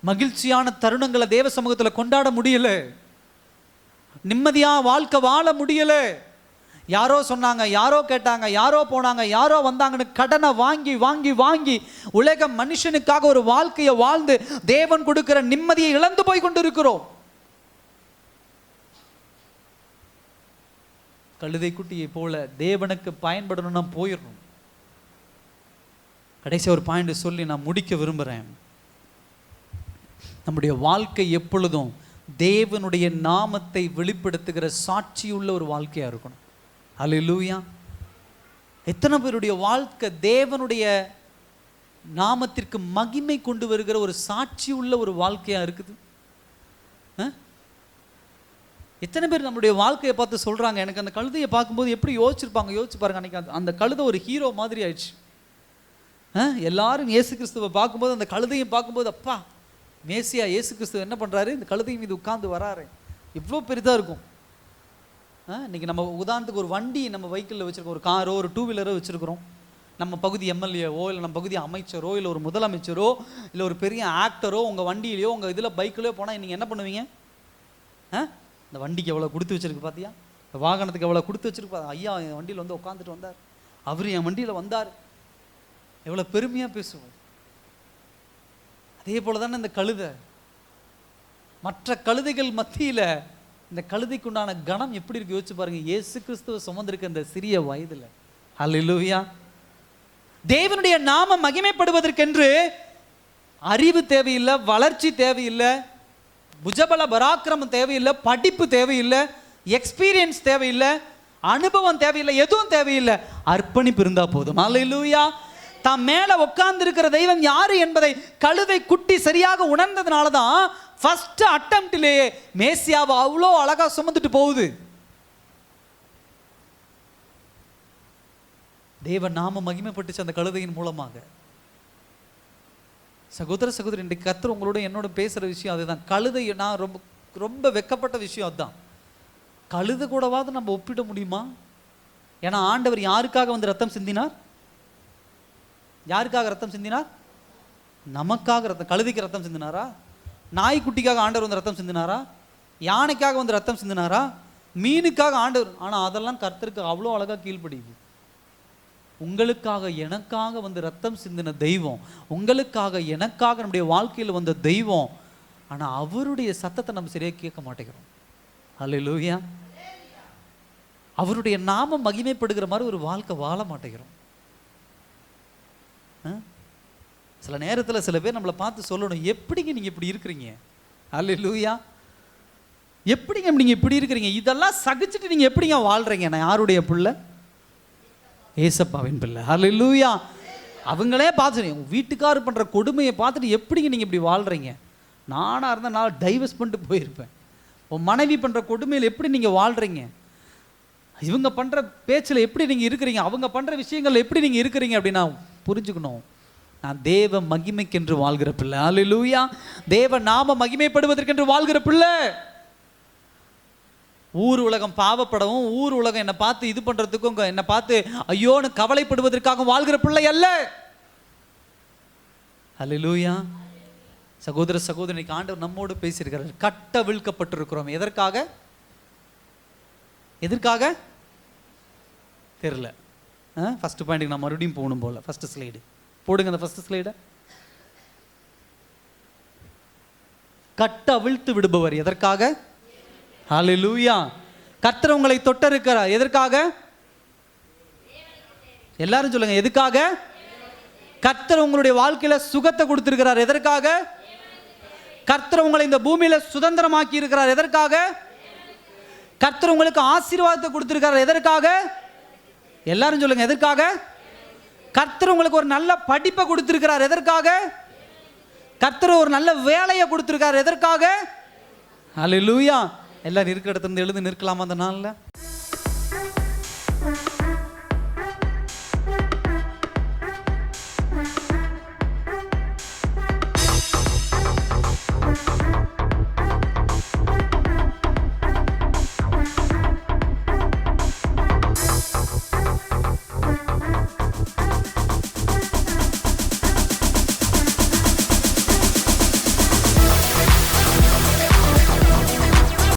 Speaker 1: மகிழ்ச்சியான தருணங்களை தேவ சமூகத்தில் கொண்டாட முடியல, நிம்மதியா வாழ்க்கை வாழ முடியல. யாரோ சொன்னாங்க, யாரோ கேட்டாங்க, யாரோ போனாங்க, யாரோ வந்தாங்கன்னு கடனை வாங்கி வாங்கி வாங்கி உலக மனுஷனுக்காக ஒரு வாழ்க்கையை வாழ்ந்து தேவன் கொடுக்கிற நிம்மதியை இழந்து போய் கொண்டு இருக்கிறோம். கழுதை குட்டியை போல தேவனுக்கு பயன்படணும்னா போயிடணும். கடைசி ஒரு பாயிண்ட் சொல்லி நான் முடிக்க விரும்புகிறேன். நம்முடைய வாழ்க்கை எப்பொழுதும் தேவனுடைய நாமத்தை வெளிப்படுத்துகிற சாட்சியுள்ள ஒரு வாழ்க்கையாக இருக்கணும். அல்லேலூயா. எத்தனை பேருடைய வாழ்க்கை தேவனுடைய நாமத்திற்கு மகிமை கொண்டு வருகிற ஒரு சாட்சி உள்ள ஒரு வாழ்க்கையாக இருக்குது? எத்தனை பேர் நம்மளுடைய வாழ்க்கையை பார்த்து சொல்கிறாங்க, எனக்கு அந்த கழுதையை பார்க்கும்போது எப்படி யோசிச்சிருப்பாங்க? யோசிச்சு பாருங்க. அன்றைக்கி அந்த கழுதை ஒரு ஹீரோ மாதிரி ஆயிடுச்சு. எல்லாரும் இயேசு கிறிஸ்துவை பார்க்கும்போது, அந்த கழுதையை பார்க்கும்போது, அப்பா மேசியா இயேசு கிறிஸ்துவ என்ன பண்ணுறாரு? இந்த கழுதை மீது உட்கார்ந்து வராரு. இவ்வளோ பெரிதாக இருக்கும். இன்றைக்கி நம்ம உதாரணத்துக்கு ஒரு வண்டி நம்ம வெஹிக்கிளில் வச்சுருக்கோம், ஒரு காரோ ஒரு 2 வீலரோ வச்சுருக்கிறோம். நம்ம பகுதி எம்எல்ஏவோ இல்லை நம்ம பகுதி அமைச்சரோ இல்லை ஒரு முதலமைச்சரோ இல்லை ஒரு பெரிய ஆக்டரோ உங்கள் வண்டியிலையோ உங்கள் இதில் பைக்கிலையோ போனால் நீங்கள் என்ன பண்ணுவீங்க? இந்த வண்டிக்கு எவ்வளோ கொடுத்து வச்சுருக்கு பார்த்தியா, இந்த வாகனத்துக்கு எவ்வளோ கொடுத்து வச்சுருக்கு, ஐயா என் வண்டியில் வந்து உட்காந்துட்டு வந்தார், அவர் என் வண்டியில் வந்தார், எவ்வளோ பெருமையாக பேசுவோம். அதே போல தானே இந்த கழுதை. மற்ற கழுதைகள் மத்தியில் இந்த கழுதைக்கு உண்டான கணம் எப்படி இருக்கு யோசிச்சு பாருங்க. இயேசு கிறிஸ்துவ சுமந்திருக்க இந்த சிறிய வயதில். ஹல்லேலூயா. தேவனுடைய நாமம் மகிமைப்படுவதற்கென்று அறிவு தேவையில்லை, வளர்ச்சி தேவையில்லை, புஜபல பராக்கிரமம் தேவையில்லை, படிப்பு தேவையில்லை, எக்ஸ்பீரியன்ஸ் தேவையில்லை, அனுபவம் தேவையில்லை, எதுவும் தேவையில்லை. அர்ப்பணிப்பு இருந்தா போதும். ஹல்லேலூயா. தான் மேலே உட்கார்ந்து இருக்கிற தெய்வம் யாரு என்பதை கழுதை குட்டி சரியாக உணர்ந்ததுனால தான் ஃபர்ஸ்ட் அட்டம்ப்டிலேயே மேசியாவை அவ்வளோ அழகா சுமந்துட்டு போகுது. தேவ நாம மகிமைப்பட்டுச்சு அந்த கழுதையின் மூலமாக. சகோதர சகோதரி, இன்றைக்கு கர்த்தர் உங்களோட என்னோட பேசுகிற விஷயம் அதுதான். கழுதை நான் ரொம்ப ரொம்ப வெக்கப்பட்ட விஷயம் அதுதான். கழுதை கூடவாவது நம்ம ஒப்பிட முடியுமா? ஏன்னா ஆண்டவர் யாருக்காக வந்து ரத்தம் சிந்தினார்? யாருக்காக ரத்தம் சிந்தினார்? நமக்காக ரத்தம். கழுதைக்கு ரத்தம் சிந்தினாரா? நாய்க்குட்டிக்காக ஆண்டவர் வந்து ரத்தம் சிந்தினாரா? யானைக்காக வந்து ரத்தம் சிந்தினாரா? மீனுக்காக ஆண்டவர். ஆனால் அதெல்லாம் கர்த்தருக்கு அவ்வளோ அழகாக கீழ்ப்படியுது. உங்களுக்காக எனக்காக வந்து ரத்தம் சிந்தின தெய்வம், உங்களுக்காக எனக்காக நம்முடைய வாழ்க்கையில் வந்த தெய்வம். ஆனால் அவருடைய சத்தத்தை நம்ம சரியாக கேட்க மாட்டேங்கிறோம். அல்லேலூயா. அவருடைய நாமம் மகிமைப்படுகிற மாதிரி ஒரு வாழ்க்கை வாழ மாட்டேங்கிறோம். சில நேரத்தில் சில பேர் நம்மளை பார்த்து சொல்லணும், எப்படிங்க நீங்கள் இப்படி இருக்கிறீங்க? அல்லேலூயா. எப்படிங்க நீங்கள் இப்படி இருக்கிறீங்க? இதெல்லாம் சகிச்சுட்டு நீங்கள் எப்படிங்க வாழ்கிறீங்க? நான் யாருடைய பிள்ளை? ஏசப்பாவின் பிள்ளை. அல்லேலூயா. அவங்களே பார்த்துட்டு உங்கள் வீட்டுக்காரர் பண்ணுற கொடுமையை பார்த்துட்டு எப்படிங்க நீங்கள் இப்படி வாழ்கிறீங்க? நானாக இருந்தால் நான் டைவர்ஸ் பண்ணிட்டு போயிருப்பேன். உன் மனைவி பண்ணுற கொடுமையில் எப்படி நீங்கள் வாழ்கிறீங்க? இவங்க பண்ணுற பேச்சில் எப்படி நீங்கள் இருக்கிறீங்க? அவங்க பண்ணுற விஷயங்கள் எப்படி நீங்கள் இருக்கிறீங்க? அப்படின்னா புரிஞ்சுக்கணும், நான் தேவ மகிமைக்கென்று வாழ்கிற பிள்ளை. அல்லேலூயா. தேவ நாம மகிமைப்படுவதற்கென்று வாழ்கிற பிள்ளை. ஊர் உலகம் பாவப்படவும், ஊர் உலகம் என்னை பார்த்து இது பண்ணுறதுக்கும், என்னை பார்த்து ஐயோன்னு கவலைப்படுவதற்காக வாழ்கிற பிள்ளை அல்ல. அல்லேலூயா. சகோதர சகோதரிக்கு ஆண்டவர் நம்மோடு பேசியிருக்கிறார். கட்டவிழ்க்கப்பட்டிருக்கிறோம். எதற்காக? எதற்காக தெரியல. ஃபர்ஸ்ட் பாயிண்ட்டுக்கு நான் மறுபடியும் போகணும் போல. ஃபர்ஸ்ட் ஸ்லைடு போடுங்க, அந்த ஃபர்ஸ்ட் ஸ்லைடை. கட்ட அவிழ்த்து விடுபவர். எதற்காக? ஹல்லேலூயா. கர்த்தர் உங்களை தொட்டிருக்கிறார். எதற்காக? எல்லாரும் சொல்லுங்க, எதுக்காக? கர்த்தர் உங்களுடைய வாழ்க்கையில சுகத்தை கொடுத்திருக்கிறார். எதற்காக? கர்த்தர் உங்களை இந்த பூமியில சுதந்திரமாக்கி இருக்கிறார். எதற்காக? கர்த்தர் உங்களுக்கு ஆசீர்வாதத்தை கொடுத்திருக்கிறார். எதற்காக? எல்லாரும் சொல்லுங்க, எதற்காக? கர்த்தர் உங்களுக்கு ஒரு நல்ல படிப்பை கொடுத்திருக்கிறார். எதற்காக? கர்த்தர் ஒரு நல்ல வேலையை கொடுத்திருக்கார். எதற்காக? ஹல்லேலூயா. எல்லாரும் இருக்கிற இடத்துல இருந்து எழுந்து நிற்கலாமா அந்த நாள்ல?